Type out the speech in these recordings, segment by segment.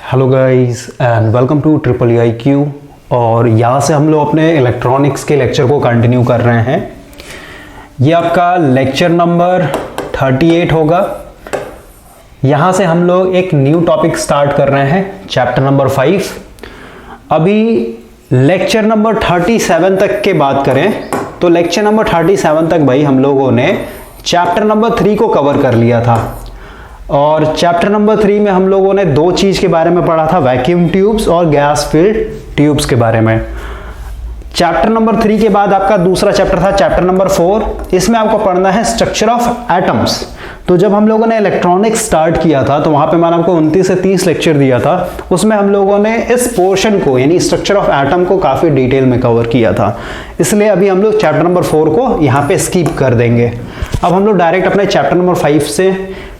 Hello guys and welcome to triple I Q. और यहाँ से हम लोग अपने इलेक्ट्रॉनिक्स के लेक्चर को कंटिन्यू कर रहे हैं। ये आपका लेक्चर नंबर 38 होगा। यहाँ से हम लोग एक न्यू टॉपिक स्टार्ट कर रहे हैं, चैप्टर नंबर 5। अभी लेक्चर नंबर 37 तक के बात करें तो लेक्चर नंबर 37 तक भाई हम लोगों ने चैप्टर नंबर 3 को कवर कर लिया था। और चैप्टर नंबर 3 में हम लोगों ने दो चीज़ के बारे में पढ़ा था, वैक्यूम ट्यूब्स और गैस फील्ड ट्यूब्स के बारे में। चैप्टर नंबर 3 के बाद आपका दूसरा चैप्टर था चैप्टर नंबर 4। इसमें आपको पढ़ना है स्ट्रक्चर ऑफ एटम्स। तो जब हम लोगों ने इलेक्ट्रॉनिक्स स्टार्ट किया था तो वहाँ पे मैंने आपको 29 से 30 लेक्चर दिया था। उसमें हम लोगों ने इस पोर्शन को यानी स्ट्रक्चर ऑफ एटम को काफ़ी डिटेल में कवर किया था। इसलिए अभी हम लोग चैप्टर नंबर 4 को यहाँ पे स्किप कर देंगे। अब हम लोग डायरेक्ट अपने चैप्टर नंबर 5 से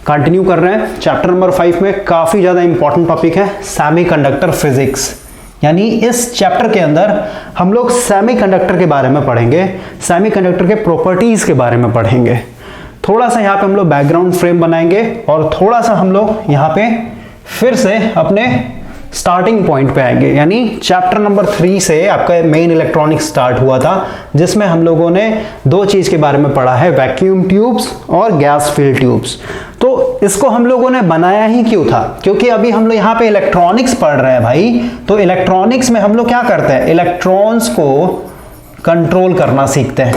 कंटिन्यू कर रहे हैं। चैप्टर नंबर 5 में काफ़ी ज़्यादा इंपॉर्टेंट टॉपिक है सेमीकंडक्टर फिजिक्स। यानी इस चैप्टर के अंदर हम लोग सेमीकंडक्टर के बारे में पढ़ेंगे, सेमीकंडक्टर के प्रॉपर्टीज़ के बारे में पढ़ेंगे। थोड़ा सा यहाँ पे हम लोग बैकग्राउंड फ्रेम बनाएंगे और थोड़ा सा हम लोग यहाँ पे फिर से अपने स्टार्टिंग पॉइंट पे आएंगे। यानी चैप्टर नंबर 3 से आपका मेन इलेक्ट्रॉनिक्स स्टार्ट हुआ था, जिसमें हम लोगों ने दो चीज़ के बारे में पढ़ा है, वैक्यूम ट्यूब्स और गैस फील्ड ट्यूब्स। तो इसको हम लोगों ने बनाया ही क्यों था? क्योंकि अभी हम लोग यहाँ पे इलेक्ट्रॉनिक्स पढ़ रहे हैं भाई। तो इलेक्ट्रॉनिक्स में हम लोग क्या करते हैं, इलेक्ट्रॉन्स को कंट्रोल करना सीखते हैं।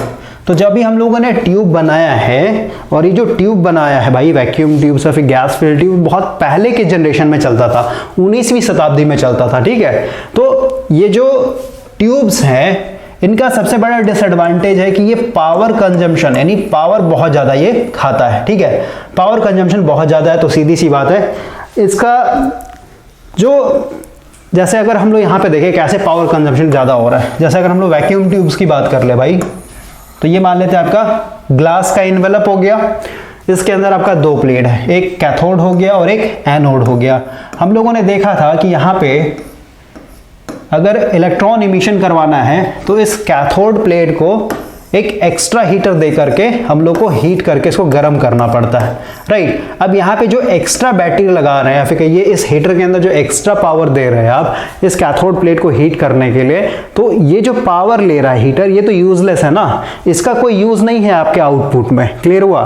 तो जब भी हम लोगों ने ट्यूब बनाया है, और ये जो ट्यूब बनाया है भाई वैक्यूम ट्यूब या फिर गैस फील्ड ट्यूब, बहुत पहले के जनरेशन में चलता था, 19वीं शताब्दी में चलता था, ठीक है। तो ये जो ट्यूब्स हैं इनका सबसे बड़ा डिसएडवांटेज है कि ये पावर कंजम्पशन यानी पावर बहुत ज़्यादा ये खाता है, ठीक है। पावर कंजम्पशन बहुत ज़्यादा है तो सीधी सी बात है इसका जो, जैसे अगर हम लोग यहाँ पे देखें कैसे पावर कंजम्पशन ज़्यादा हो रहा है। जैसे अगर हम लोग वैक्यूम ट्यूब्स की बात कर ले भाई, तो ये मान लेते हैं आपका ग्लास का इन्वेलप हो गया। इसके अंदर आपका दो प्लेट है, एक कैथोड हो गया और एक एनोड हो गया। हम लोगों ने देखा था कि यहाँ पे अगर इलेक्ट्रॉन इमिशन करवाना है तो इस कैथोड प्लेट को एक एक्स्ट्रा हीटर दे करके हम लोग को हीट करके इसको गर्म करना पड़ता है, राइट। अब यहाँ पे जो एक्स्ट्रा बैटरी लगा रहे हैं या फिर कहिए इस हीटर के अंदर जो एक्स्ट्रा पावर दे रहे हैं आप इस कैथोड प्लेट को हीट करने के लिए, तो ये जो पावर ले रहा है हीटर, ये तो यूजलेस है ना, इसका कोई यूज नहीं है आपके आउटपुट में। क्लियर हुआ?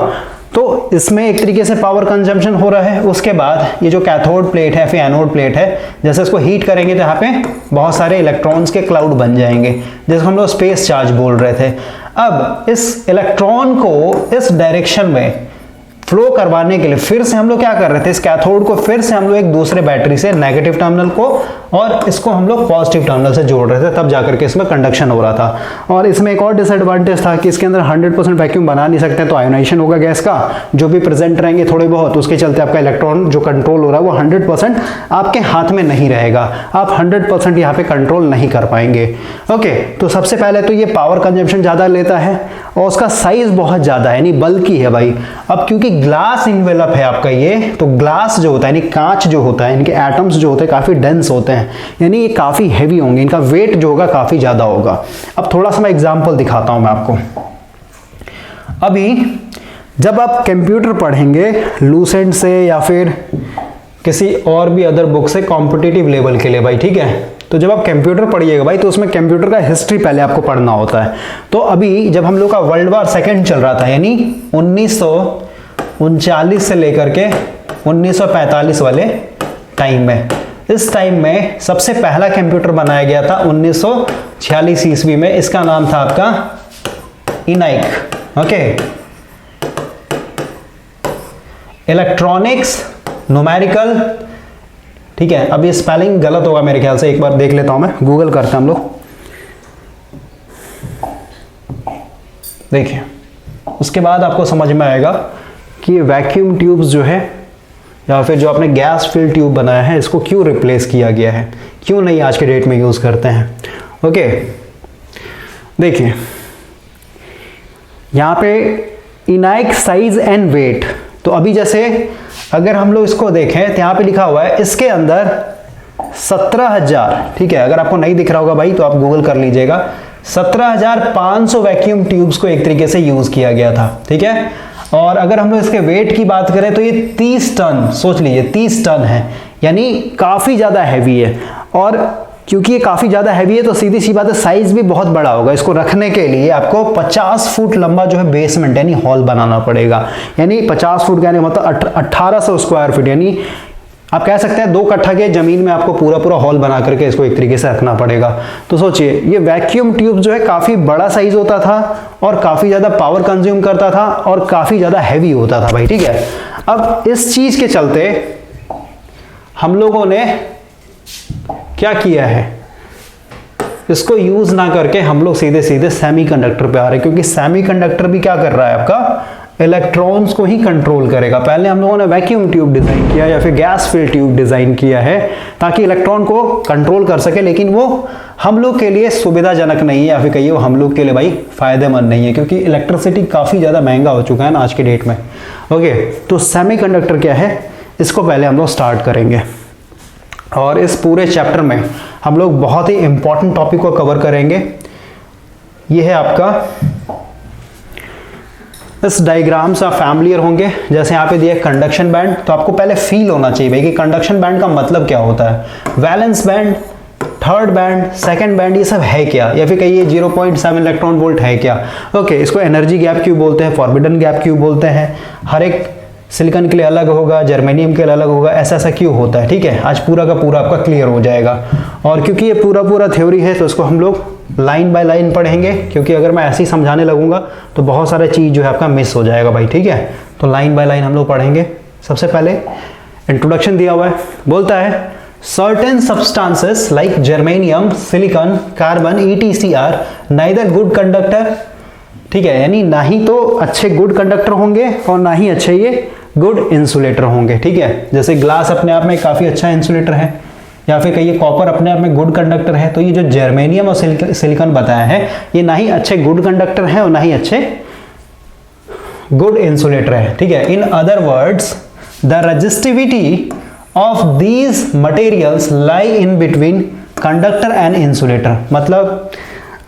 तो इसमें एक तरीके से पावर कंजम्पशन हो रहा है। उसके बाद ये जो कैथोड प्लेट है फिर एनोड प्लेट है, जैसे इसको हीट करेंगे तो यहाँ पे बहुत सारे इलेक्ट्रॉन्स के क्लाउड बन जाएंगे, जैसे हम लोग स्पेस चार्ज बोल रहे थे। अब इस इलेक्ट्रॉन को इस डायरेक्शन में फ्लो करवाने के लिए फिर से हम लोग क्या कर रहे थे, इस कैथोड को फिर से हम लोग एक दूसरे बैटरी से नेगेटिव टर्मिनल को और इसको हम लोग पॉजिटिव टर्मिनल से जोड़ रहे थे, तब जाकर के इसमें कंडक्शन हो रहा था। और इसमें एक और डिसएडवांटेज था कि इसके अंदर 100% वैक्यूम बना नहीं सकते, तो आयोनाइजेशन होगा गैस का, जो भी प्रेजेंट रहेंगे थोड़े बहुत, उसके चलते आपका इलेक्ट्रॉन जो कंट्रोल हो रहा है वो 100% आपके हाथ में नहीं रहेगा, आप 100% यहाँ पे कंट्रोल नहीं कर पाएंगे। ओके, तो सबसे पहले तो ये पावर कंजम्पशन ज़्यादा लेता है और उसका साइज बहुत ज़्यादा है, यानी बल्कि है भाई। अब क्योंकि ग्लास इन्वेलप है आपका ये, तो ग्लास जो होता है यानी कांच जो होता है, इनके एटम्स जो होते हैं काफ़ी डेंस होते हैं, यानी ये काफ़ी हैवी होंगे, इनका वेट जो होगा काफ़ी ज़्यादा होगा। अब थोड़ा सा मैं एग्जांपल दिखाता हूँ मैं आपको। अभी जब आप कंप्यूटर पढ़ेंगे लूसेंट से या फिर किसी और भी अदर बुक से कॉम्पिटिटिव लेवल के लिए भाई, ठीक है, तो जब आप कंप्यूटर पढ़िएगा भाई तो उसमें कंप्यूटर का हिस्ट्री पहले आपको पढ़ना होता है। तो अभी जब हम लोग का वर्ल्ड वार सेकेंड चल रहा था, यानी 1939 से लेकर के 1945 वाले टाइम में, इस टाइम में सबसे पहला कंप्यूटर बनाया गया था 1946 ईस्वी में। इसका नाम था आपका इनाइक। ओके, इलेक्ट्रॉनिक्स न्यूमेरिकल, ठीक है। अब ये स्पेलिंग गलत होगा मेरे ख्याल से, एक बार देख लेता हूं मैं, गूगल करते हैं हम लोग। देखिए, उसके बाद आपको समझ में आएगा कि वैक्यूम ट्यूब्स जो है या फिर जो आपने गैस फील्ड ट्यूब बनाया है इसको क्यों रिप्लेस किया गया है, क्यों नहीं आज के डेट में यूज करते हैं। ओके, देखिए यहाँ पे इनाइक साइज एंड वेट। तो अभी जैसे अगर हम लोग इसको देखें तो यहाँ पे लिखा हुआ है इसके अंदर 17,000, ठीक है, अगर आपको नहीं दिख रहा होगा भाई तो आप गूगल कर लीजिएगा, 17,500 वैक्यूम ट्यूब्स को एक तरीके से यूज किया गया था, ठीक है। और अगर हम लोग इसके वेट की बात करें तो ये 30 टन, सोच लीजिए 30 टन है। यानी काफ़ी ज़्यादा हैवी है। और क्योंकि ये काफ़ी ज़्यादा हैवी है तो सीधी सी बात है साइज़ भी बहुत बड़ा होगा। इसको रखने के लिए आपको 50 फुट लंबा जो है बेसमेंट यानी हॉल बनाना पड़ेगा। यानी 50 फुट यानी मतलब 1800 स्क्वायर फीट, यानी आप कह सकते हैं 2 कट्ठा के जमीन में आपको पूरा हॉल बना करके इसको एक तरीके से रखना पड़ेगा। तो सोचिए ये वैक्यूम ट्यूब जो है काफ़ी बड़ा साइज होता था और काफ़ी ज़्यादा पावर कंज्यूम करता था और काफ़ी ज़्यादा हैवी होता था भाई, ठीक है। अब इस चीज़ के चलते हम लोगों ने क्या किया है, इसको यूज़ ना करके हम लोग सीधे सीधे सेमीकंडक्टर पे आ रहे हैं, क्योंकि सेमीकंडक्टर भी क्या कर रहा है आपका इलेक्ट्रॉन्स को ही कंट्रोल करेगा। पहले हम लोगों ने वैक्यूम ट्यूब डिजाइन किया या फिर गैस फिल ट्यूब डिजाइन किया है ताकि इलेक्ट्रॉन को कंट्रोल कर सके, लेकिन वो हम लोग के लिए सुविधाजनक नहीं है या फिर कहिए वो हम लोग के लिए भाई फायदेमंद नहीं है, क्योंकि इलेक्ट्रिसिटी काफ़ी ज़्यादा महंगा हो चुका है ना आज के डेट में। ओके, तो सेमीकंडक्टर क्या है इसको पहले हम लोग स्टार्ट करेंगे और इस पूरे चैप्टर में हम लोग बहुत ही इंपॉर्टेंट टॉपिक को कवर करेंगे। ये है आपका, इस डायग्राम से आप फैमिलियर होंगे। जैसे यहाँ पे दिया कंडक्शन बैंड, तो आपको पहले फील होना चाहिए भाई कि कंडक्शन बैंड का मतलब क्या होता है। Valence band, third band, second band, ये सब है क्या, या फिर कहिए 0.7 इलेक्ट्रॉन वोल्ट है क्या। ओके, इसको एनर्जी गैप क्यों बोलते हैं, फॉरबिडन गैप क्यों बोलते हैं, हर एक सिलिकॉन के लिए अलग होगा, जर्मेनियम के लिए अलग होगा, ऐसा ऐसा क्यों होता है, ठीक है। आज पूरा का पूरा आपका क्लियर हो जाएगा। और क्योंकि ये पूरा थ्योरी है तो इसको हम लोग लाइन बाय लाइन पढ़ेंगे, क्योंकि अगर मैं ऐसे ही समझाने लगूंगा तो बहुत सारा चीज़ जो है आपका मिस हो जाएगा भाई, ठीक है। तो लाइन बाय लाइन हम लोग पढ़ेंगे। सबसे पहले इंट्रोडक्शन दिया हुआ है, बोलता है certain substances like germanium, silicon, carbon ETC are neither good conductor, ठीक है, यानी ना ही तो अच्छे गुड कंडक्टर होंगे और ना ही अच्छे ये गुड इंसुलेटर होंगे, ठीक है। जैसे ग्लास अपने आप में काफ़ी अच्छा इंसुलेटर है, या फिर कहिए कॉपर अपने आप में गुड कंडक्टर है, तो ये जो जर्मेनियम और सिलिकॉन बताया है ये ना ही अच्छे गुड कंडक्टर है और ना ही अच्छे गुड इंसुलेटर है, ठीक है। In other words the resistivity of these materials lie in between conductor and insulator. मतलब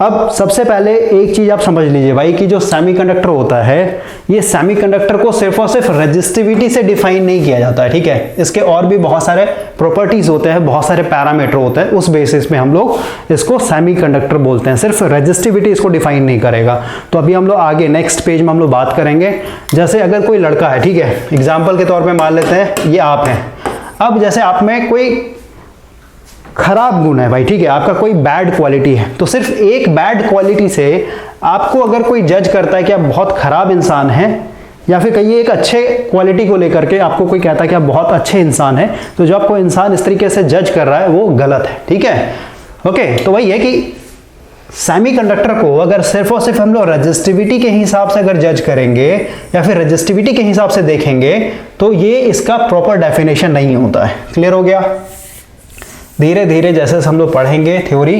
अब सबसे पहले एक चीज आप समझ लीजिए भाई कि जो सेमीकंडक्टर होता है ये सेमीकंडक्टर को सिर्फ और सिर्फ रेजिस्टिविटी से डिफाइन नहीं किया जाता है, ठीक है। इसके और भी बहुत सारे प्रॉपर्टीज होते हैं, बहुत सारे पैरामीटर होते हैं, उस बेसिस पे हम लोग इसको सेमीकंडक्टर बोलते हैं। सिर्फ रेजिस्टिविटी इसको डिफाइन नहीं करेगा। तो अभी हम लोग आगे नेक्स्ट पेज में हम लोग बात करेंगे। जैसे अगर कोई लड़का है, ठीक है, एग्जाम्पल के तौर पर मान लेते हैं ये आप हैं। अब जैसे आप में कोई खराब गुण है भाई, ठीक है, आपका कोई बैड क्वालिटी है, तो सिर्फ एक बैड क्वालिटी से आपको अगर कोई जज करता है कि आप बहुत खराब इंसान हैं, या फिर कहिए एक अच्छे क्वालिटी को लेकर के आपको कोई कहता है कि आप बहुत अच्छे इंसान हैं, तो जो आपको इंसान इस तरीके से जज कर रहा है वो गलत है, ठीक है। ओके, तो वही है कि सेमीकंडक्टर को अगर सिर्फ और सिर्फ हम लोग रेजिस्टिविटी के हिसाब से अगर जज करेंगे या फिर रेजिस्टिविटी के हिसाब से देखेंगे तो ये इसका प्रॉपर डेफिनेशन नहीं होता है। क्लियर हो गया। धीरे धीरे जैसे हम लोग पढ़ेंगे थ्योरी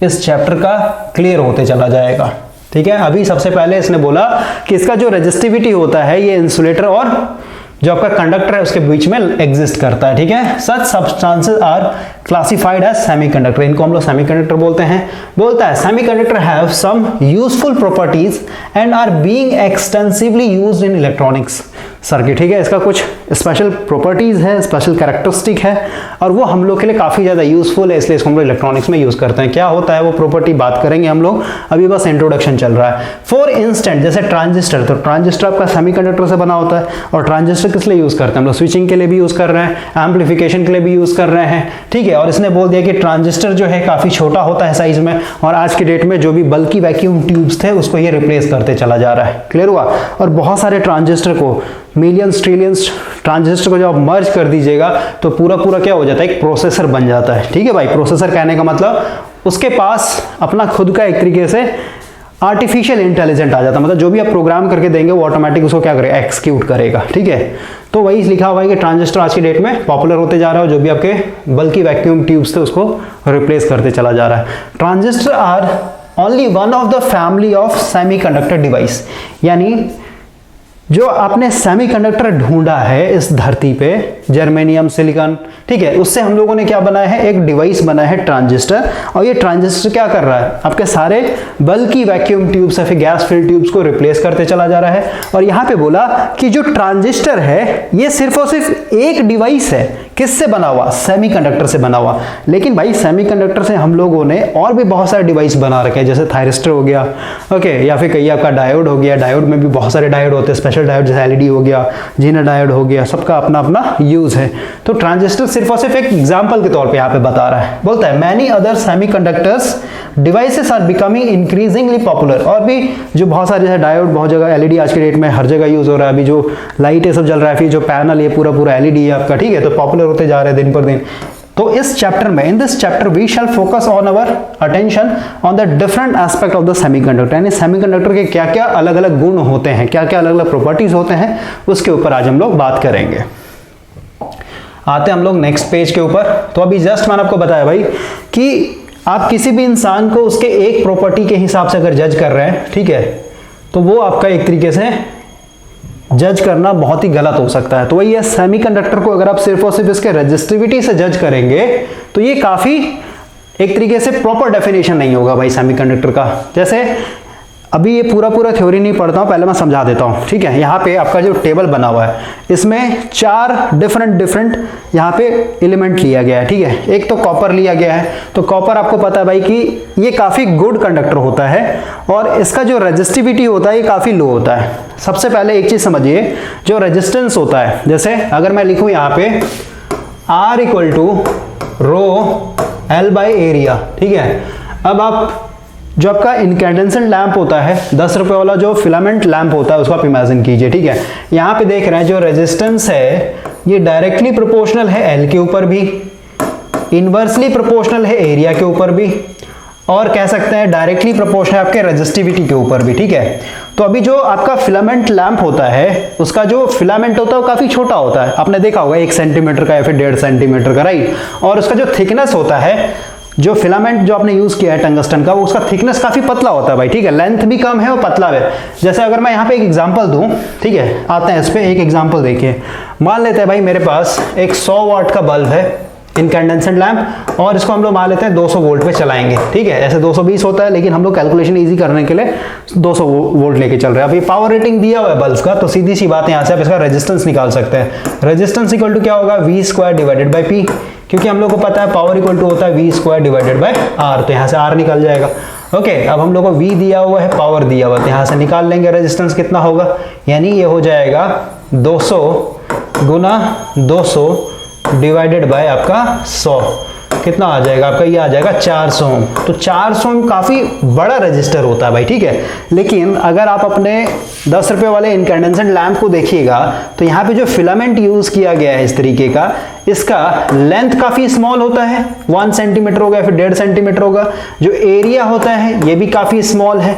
इस चैप्टर का क्लियर होते चला जाएगा, ठीक है। अभी सबसे पहले इसने बोला कि इसका जो रेजिस्टिविटी होता है ये इंसुलेटर और जो आपका कंडक्टर है उसके बीच में एग्जिस्ट करता है, ठीक है। Such substances are classified as semiconductor, इनको हम लोग सेमीकंडक्टर बोलते हैं। बोलता है semiconductor have some useful properties and are being extensively used in electronics circuit, ठीक है। इसका कुछ स्पेशल प्रॉपर्टीज है, स्पेशल कैरेक्टरिस्टिक है और वो हम लोग के लिए काफी ज्यादा यूजफुल है, इसलिए इसको हम लोग इलेक्ट्रॉनिक्स में यूज करते हैं। क्या होता है वो प्रॉपर्टी बात करेंगे हम लोग, अभी बस इंट्रोडक्शन चल रहा है। फॉर इंस्टेंट जैसे ट्रांजिस्टर, तो ट्रांजिस्टर आपका सेमीकंडक्टर से बना होता है और ट्रांजिस्टर किस लिए यूज करते हैं हम लोग, स्विचिंग के लिए भी यूज कर रहे हैं, एम्पलीफिकेशन के लिए भी यूज कर रहे हैं, ठीक है। और इसने बोल दिया कि ट्रांजिस्टर जो है काफी छोटा होता है साइज में और आज की डेट में जो भी बल्कि वैक्यूम ट्यूब्स थे उसको ये रिप्लेस करते चला जा रहा है। क्लियर हुआ। और बहुत सारे ट्रांजिस्टर को मिलियंस ट्रिलियंस ट्रांजिस्टर को जब आप मर्ज कर दीजिएगा तो पूरा क्या हो जाता है, एक प्रोसेसर बन जाता है, ठीक है भाई। प्रोसेसर कहने का मतलब उसके पास अपना खुद का एक तरीके से आर्टिफिशियल इंटेलिजेंट आ जाता है, मतलब जो भी आप प्रोग्राम करके देंगे वो ऑटोमेटिक उसको क्या करेगा, एक्सिक्यूट करेगा, ठीक है। तो वही लिखा हुआ है कि ट्रांजिस्टर आज की डेट में पॉपुलर होते जा रहा है, जो भी आपके बल्कि वैक्यूम ट्यूब्स थे उसको रिप्लेस करते चला जा रहा है। Transistor are only one of the family of semiconductor device, यानी जो आपने सेमीकंडक्टर ढूंढा है इस धरती पे, जर्मेनियम, सिलिकॉन, ठीक है, उससे हम लोगों ने क्या बनाया है, एक डिवाइस बनाया है ट्रांजिस्टर। और ये ट्रांजिस्टर क्या कर रहा है, आपके सारे बल्कि वैक्यूम ट्यूब्स या फिर गैस फिल्ड ट्यूब्स को रिप्लेस करते चला जा रहा है। और यहाँ पे बोला कि जो ट्रांजिस्टर है ये सिर्फ और सिर्फ एक डिवाइस है, किससे बना हुआ, सेमीकंडक्टर से बना हुआ। लेकिन भाई सेमीकंडक्टर से हम लोगों ने और भी बहुत सारे डिवाइस बना रखे हैं, जैसे थायरिस्टर हो गया, ओके, या फिर कहीं आपका डायोड हो गया, डायोड में भी बहुत सारे डायोड होते हैं, स्पेशल डायोड जैसे एलईडी हो गया, जीना डायोड हो गया, सबका अपना अपना यूज है। तो ट्रांजिस्टर सिर्फ और सिर्फ एक एग्जांपल के तौर पे यहाँ पे बता रहा है, बोलता है many other semiconductors devices are becoming increasingly popular. और भी जो बहुत सारे जैसे डायोड, बहुत जगह एलईडी आज के डेट में हर जगह यूज हो रहा है, अभी जो लाइट ये सब जल रहा है, फिर जो पैनल ये पूरा एलईडी है आपका, ठीक है, तो पॉपुलर होते जा रहे हैं दिन पर दिन। तो इस चैप्टर में, in this chapter we shall focus on our attention on the different aspect of the semiconductor, यानी सेमीकंडक्टर के क्या क्या अलग अलग गुण होते हैं, क्या क्या अलग अलग प्रॉपर्टीज होते हैं, उसके ऊपर आज हम लोग बात करेंगे। आते हैं हम लोग नेक्स्ट पेज के ऊपर। तो अभी जस्ट मैंने आपको बताया भाई कि आप किसी भी इंसान को उसके एक प्रॉपर्टी के हिसाब से अगर जज कर रहे हैं, ठीक है, तो वो आपका एक तरीके से जज करना बहुत ही गलत हो सकता है। तो वही है, सेमीकंडक्टर को अगर आप सिर्फ और सिर्फ इसके रेजिस्टिविटी से जज करेंगे तो ये काफी एक तरीके से प्रॉपर डेफिनेशन नहीं होगा भाई सेमीकंडक्टर का। जैसे अभी ये पूरा थ्योरी नहीं पढ़ता हूं, पहले मैं समझा देता हूं, ठीक है। यहाँ पे आपका जो टेबल बना हुआ है, इसमें 4 डिफरेंट यहाँ पे एलिमेंट लिया गया है, ठीक है। एक तो कॉपर लिया गया है, तो कॉपर आपको पता है भाई कि ये काफी गुड कंडक्टर होता है और इसका जो रेजिस्टिविटी होता है ये काफी लो होता है। सबसे पहले एक चीज समझिए, जो रेजिस्टेंस होता है, जैसे अगर मैं लिखूं यहाँ पे R = rho L by area, ठीक है। अब आप जो आपका इनकैंडेसेंट लैंप होता है, 10 रुपए वाला जो फिलामेंट लैंप होता है, उसको आप इमेजिन कीजिए, ठीक है। यहाँ पे देख रहे हैं जो रेजिस्टेंस है ये डायरेक्टली प्रोपोर्शनल है एल के ऊपर भी, इनवर्सली प्रोपोर्शनल है एरिया के ऊपर भी, और कह सकते हैं डायरेक्टली प्रोपोर्शनल है आपके रेजिस्टिविटी के ऊपर भी, ठीक है। तो अभी जो आपका फिलामेंट लैंप होता है, उसका जो फिलामेंट होता है वो काफी छोटा होता है, आपने देखा होगा 1 सेंटीमीटर का या फिर 1.5 सेंटीमीटर का, राइट। और उसका जो थिकनेस होता है, जो फिलामेंट जो आपने यूज किया है टंगस्टन का, वो उसका थिकनेस काफी पतला होता है भाई, ठीक है। लेंथ भी कम है और पतला है। जैसे अगर मैं यहाँ पे एक एग्जांपल दूं, ठीक है, आते हैं इस पे एक एग्जांपल देखिए। मान लेते हैं भाई मेरे पास एक 100 वाट का बल्ब है, इनकैंडेसेंट लैंप, और इसको हम लोग मान लेते हैं 200 वोल्ट पे चलाएंगे, ठीक है। ऐसे 220 होता है, लेकिन हम लोग कैलकुलेशन इजी करने के लिए 200 वोल्ट लेके चल रहे हैं। अब ये पावर रेटिंग दिया हुआ है बल्ब का, तो सीधी सी बात है, यहाँ से आप इसका रेजिस्टेंस निकाल सकते हैं। रेजिस्टेंस इक्वल टू क्या होगा, V² डिवाइडेड बाई P, क्योंकि हम लोग को पता है पावर इक्वल टू होता है V² डिवाइडेड बाई R, तो यहाँ से R निकल जाएगा। ओके, अब हम लोग को V दिया हुआ है, पावर दिया हुआ है, तो यहाँ से निकाल लेंगे रेजिस्टेंस कितना होगा, यानी ये हो जाएगा 200 गुना 200 डिवाइडेड बाय आपका 100, कितना आ जाएगा आपका, ये आ जाएगा 400 ओम। तो 400 ओम काफी बड़ा रजिस्टर होता है भाई, ठीक है। लेकिन अगर आप अपने 10 रुपए वाले इनकैंडेसेंट लैंप को देखिएगा, तो यहाँ पे जो फिलामेंट यूज किया गया है इस तरीके का, इसका लेंथ काफी स्मॉल होता है, 1 सेंटीमीटर होगा या फिर 1.5 सेंटीमीटर होगा। जो एरिया होता है ये भी काफी स्मॉल है,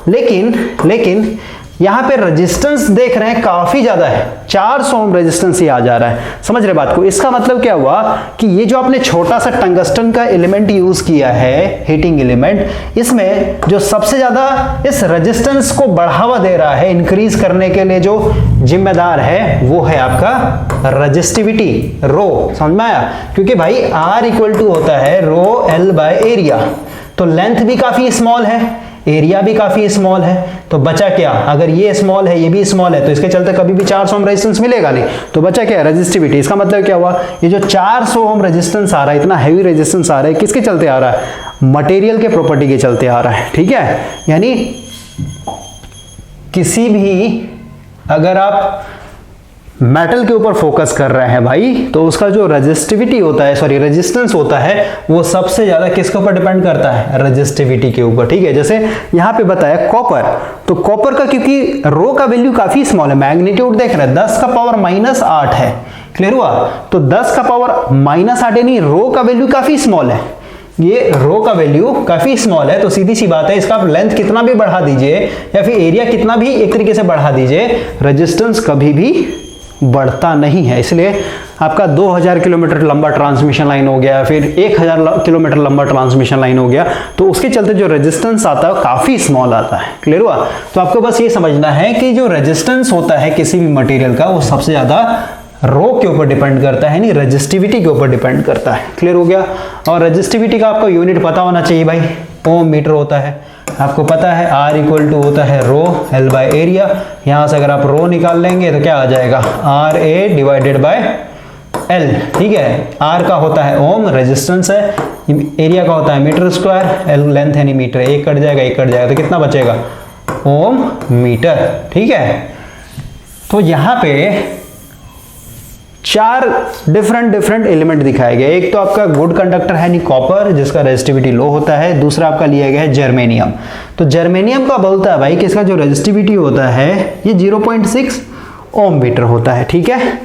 लेकिन यहाँ पे रेजिस्टेंस देख रहे हैं काफी ज्यादा है, 400 ओम रेजिस्टेंस ये आ जा रहा है। समझ रहे बात को? इसका मतलब क्या हुआ कि ये जो आपने छोटा सा टंगस्टन का एलिमेंट यूज किया है, हीटिंग एलिमेंट, इसमें जो सबसे ज्यादा इस रेजिस्टेंस को बढ़ावा दे रहा है, इंक्रीज करने के लिए जो जिम्मेदार है, वो है आपका रेजिस्टिविटी, रो। समझ में आया? क्योंकि भाई R इक्वल टू होता है रो L बाय एरिया, तो लेंथ भी काफी स्मॉल है, एरिया भी काफी स्मॉल है, तो बचा क्या, अगर ये स्मॉल है ये भी स्मॉल है, तो इसके चलते कभी भी 400 ओम रेजिस्टेंस मिलेगा नहीं, तो बचा क्या, रेजिस्टिविटी। इसका मतलब क्या हुआ, ये जो 400 ओम रेजिस्टेंस आ रहा है, इतना हैवी रेजिस्टेंस आ रहा है, किसके चलते आ रहा है, मटेरियल के प्रॉपर्टी के चलते आ रहा है, ठीक है। यानी किसी भी अगर आप मेटल के ऊपर फोकस कर रहे हैं भाई, तो उसका जो रेजिस्टिविटी होता है, सॉरी रेजिस्टेंस होता है, वो सबसे ज्यादा किसके ऊपर डिपेंड करता है, रेजिस्टिविटी के ऊपर, ठीक है। जैसे यहाँ पे बताया कॉपर, तो कॉपर का क्योंकि रो का वैल्यू काफी स्मॉल है, मैग्नीट्यूड देख रहे हैं 10 का पावर -8 है, क्लियर हुआ। तो 10 का पावर -8 यानी रो का वैल्यू काफी स्मॉल है, ये रो का वैल्यू काफी स्मॉल है, तो सीधी सी बात है, इसका आप लेंथ कितना भी बढ़ा दीजिए या फिर एरिया कितना भी एक तरीके से बढ़ा दीजिए, रेजिस्टेंस कभी भी बढ़ता नहीं है। इसलिए आपका 2000 किलोमीटर लंबा ट्रांसमिशन लाइन हो गया, फिर 1000 किलोमीटर लंबा ट्रांसमिशन लाइन हो गया, तो उसके चलते जो रेजिस्टेंस आता है काफ़ी स्मॉल आता है। क्लियर हुआ? तो आपको बस ये समझना है कि जो रेजिस्टेंस होता है किसी भी मटेरियल का वो सबसे ज़्यादा रो के ऊपर डिपेंड करता है, नहीं रेजिस्टिविटी के ऊपर डिपेंड करता है। क्लियर हो गया? और रेजिस्टिविटी का आपको यूनिट पता होना चाहिए भाई, ओम मीटर होता है। आपको पता है R इक्वल टू होता है रो L बाय एरिया। यहाँ से अगर आप रो निकाल लेंगे तो क्या आ जाएगा, RA डिवाइडेड बाय L। ठीक है, R का होता है ओम, रेजिस्टेंस है, एरिया का होता है मीटर स्क्वायर, L लेंथ है नहीं मीटर, एक कट जाएगा एक कट जाएगा, तो कितना बचेगा, ओम मीटर। ठीक है, तो यहाँ पे 4 डिफरेंट एलिमेंट दिखाए गए। एक तो आपका गुड कंडक्टर है नहीं कॉपर, जिसका रेजिस्टिविटी लो होता है। दूसरा आपका लिया गया है जर्मेनियम। तो जर्मेनियम का बोलता है भाई कि इसका जो रेजिस्टिविटी होता है ये 0.6 ओम मीटर होता है। ठीक है,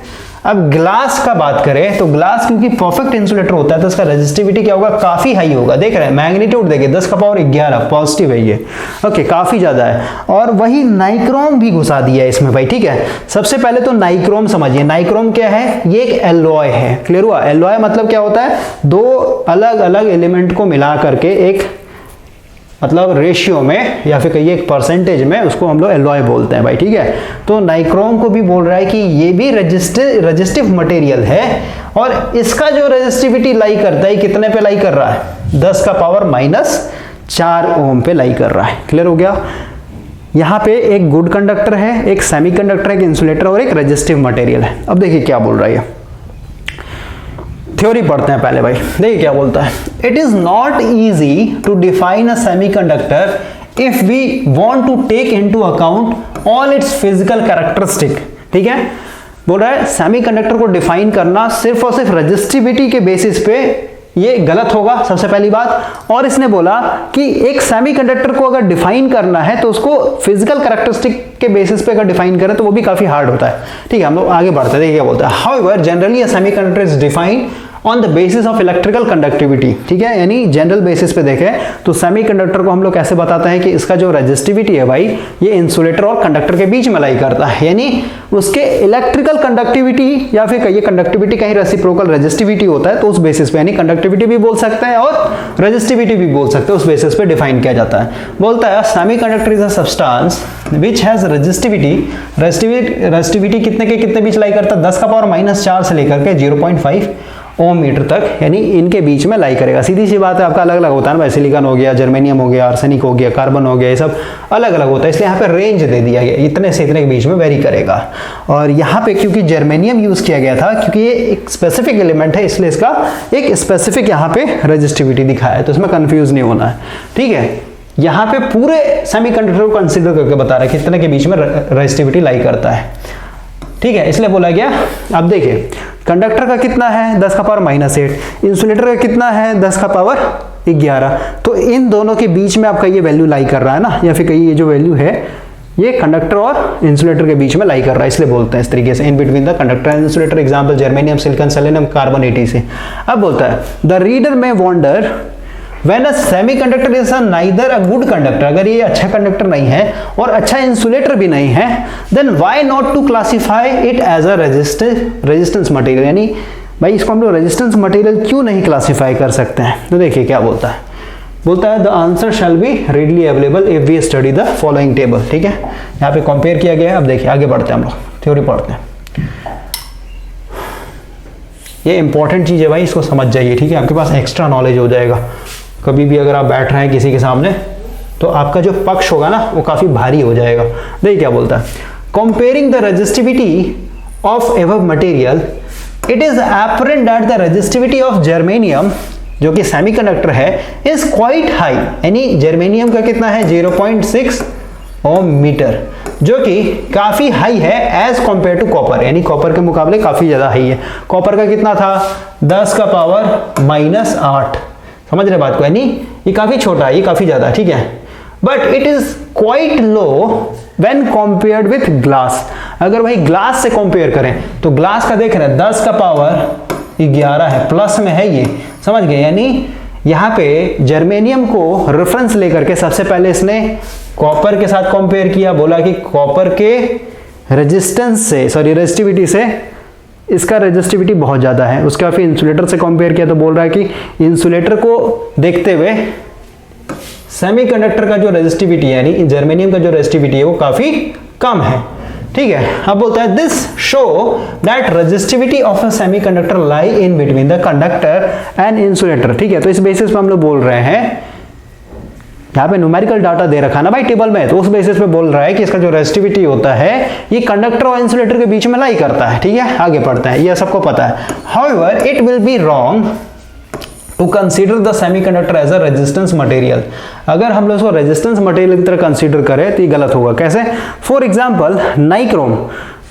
अब ग्लास का बात करें तो ग्लास क्योंकि परफेक्ट इंसुलेटर होता है तो इसका रेजिस्टिविटी क्या होगा, काफी हाई होगा। देख रहे हैं मैग्नीट्यूड देखिए 10 का पावर 11 पॉजिटिव है ये, ओके काफी ज्यादा है। और वही नाइक्रोम भी घुसा दिया है इसमें भाई। ठीक है, सबसे पहले तो नाइक्रोम समझिए। नाइक्रोम क्या है, ये एक एलॉय है। क्लियर हुआ? एलॉय मतलब क्या होता है, दो अलग अलग एलिमेंट को मिला करके एक मतलब रेशियो में या फिर कहिए एक परसेंटेज में, उसको हम लोग एलॉय बोलते हैं भाई। ठीक है, तो नाइक्रोम को भी बोल रहा है कि ये भी रेजिस्टिव मटेरियल है और इसका जो रेजिस्टिविटी लाई करता है कितने पे लाई कर रहा है, 10 का पावर -4 ओम पे लाई कर रहा है। क्लियर हो गया? यहाँ पे एक गुड कंडक्टर है, एक सेमीकंडक्टर, एक इंसुलेटर और एक रेजिस्टिव मटेरियल है। अब देखिए क्या बोल रहा है, थ्योरी पढ़ते हैं पहले भाई। देखिए क्या बोलता है, it is not easy to define a semiconductor if we want to take into account all its physical characteristic. ठीक है, बोल रहा है सेमीकंडक्टर को डिफाइन करना सिर्फ और सिर्फ रेजिस्टिविटी के बेसिस पे ये गलत होगा, सबसे पहली बात। और इसने बोला कि एक सेमीकंडक्टर को अगर डिफाइन करना है तो उसको फिजिकल कैरेक्टरिस्टिक के बेसिस पे अगर डिफाइन करें तो वो भी काफी हार्ड होता है। ठीक है, हम लोग आगे बढ़ते हैं। देखिए क्या बोलता है, however generally a semiconductor is defined on the basis of electrical conductivity. ठीक है, यानी जनरल बेसिस पे देखें तो सेमीकंडक्टर को हम लोग कैसे बताते हैं कि इसका जो रेजिस्टिविटी है भाई ये इंसुलेटर और कंडक्टर के बीच में लाई करता है, यानी उसके इलेक्ट्रिकल कंडक्टिविटी या फिर कहिए कंडक्टिविटी का ही रेसिप्रोकल रेजिस्टिविटी होता है, तो उस बेसिस पे यानी कंडक्टिविटी भी बोल सकते हैं और रेजिस्टिविटी भी बोल सकते हैं, उस बेसिस पे डिफाइन किया जाता है। बोलता है semiconductor is a substance which has resistivity कितने के कितने बीच लाई करता है, 10 का पावर -4 से लेकर के 0.5 ओम मीटर तक, यानी इनके बीच में लाई करेगा। सीधी सी बात है, आपका अलग अलग होता है ना, सिलिकॉन हो गया, जर्मेनियम हो गया, आर्सेनिक हो गया, कार्बन हो गया, ये सब अलग अलग होता है, इसलिए यहाँ पे रेंज दे दिया गया, इतने से इतने के बीच में वेरी करेगा। और यहाँ पे क्योंकि जर्मेनियम यूज किया गया था क्योंकि ये एक स्पेसिफिक एलिमेंट है, इसलिए इसका एक स्पेसिफिक यहाँ पे रेजिस्टिविटी दिखाया है, तो इसमें कंफ्यूज नहीं होना है। ठीक है, यहाँ पे पूरे सेमीकंडक्टर को कंसिडर करके बता रहा है कितने के बीच में रेजिस्टिविटी लाई करता है। ठीक है, इसलिए बोला गया। अब देखिए कंडक्टर का कितना है, 10 का पावर -8, इंसुलेटर का कितना है, 10 का पावर 11, तो इन दोनों के बीच में आपका ये वैल्यू लाई कर रहा है ना, या फिर कहिए ये जो वैल्यू है ये कंडक्टर और इंसुलेटर के बीच में लाई कर रहा है, इसलिए बोलते हैं इस तरीके से in between the conductor and insulator. Example germanium, silicon, selenium, carbon 80 अब बोलता है द रीडर में wander When a semiconductor is neither a good conductor, अगर ये अच्छा कंडक्टर नहीं है और अच्छा इंसुलेटर भी नहीं है, then why not to classify it as a resistance material, यानी भाई इसको हम लोग रेजिस्टेंस मटेरियल क्यों नहीं क्लासीफाई कर सकते हैं। तो देखिए क्या बोलता है, बोलता है the answer shall be readily available if we study the following table. ठीक है, यहाँ पे कंपेयर किया गया है। अब देखिए आगे बढ़ते हैं, हम लोग थ्योरी पढ़ते हैं। ये इंपॉर्टेंट चीज है भाई, इसको समझ जाइए। ठीक है, आपके पास एक्स्ट्रा नॉलेज हो जाएगा। कभी भी अगर आप बैठ रहे हैं किसी के सामने तो आपका जो पक्ष होगा ना वो काफी भारी हो जाएगा। देखिए क्या बोलता है, comparing the resistivity of above material it is apparent that the resistivity of germanium, जो कि सेमीकंडक्टर है, इज क्वाइट हाई, यानी जर्मेनियम का कितना है 0.6 ओम मीटर, जो कि काफी हाई है एज कंपेयर टू कॉपर, यानी कॉपर के मुकाबले काफी ज्यादा हाई है। कॉपर का कितना था 10 का पावर -8, समझ रहे बात को, यानी ये काफी छोटा है, ये काफी ज्यादा। ठीक है, but it is quite low when compared with glass. अगर भाई ग्लास से कंपेयर करें तो ग्लास का देख रहे हैं 10 का पावर 11 है, प्लस में है ये, समझ गए। यानी यहाँ पे जर्मेनियम को रेफरेंस लेकर के सबसे पहले इसने कॉपर के साथ कंपेयर किया, बोला कि कॉपर के रेजिस्टेंस से रेजिस्टिविटी से इसका रेजिस्टिविटी बहुत ज़्यादा है। उसके बाद फिर इंसुलेटर से कंपेयर किया तो बोल रहा है कि इंसुलेटर को देखते हुए सेमीकंडक्टर का जो रेजिस्टिविटी है यानी जर्मेनियम का जो रेजिस्टिविटी है वो काफ़ी कम है। ठीक है, अब बोलता है this show that resistivity of a semiconductor lie in between the conductor and insulator. ठीक है, तो इस बेसिस पे हम लोग बोल रहे हैं, यहाँ पे न्यूमेरिकल डाटा दे रखा ना भाई टेबल में, तो उस बेसिस पे बोल रहा है कि इसका जो रेजिस्टिविटी होता है ये कंडक्टर और इंसुलेटर के बीच में लाई करता है। ठीक है, आगे पढ़ते हैं, ये सबको पता है। However it will be wrong to consider the semiconductor as a resistance material. अगर हम लोग इसको रेजिस्टेंस मटेरियल की तरह कंसीडर करें तो ये गलत होगा। कैसे? For example nichrome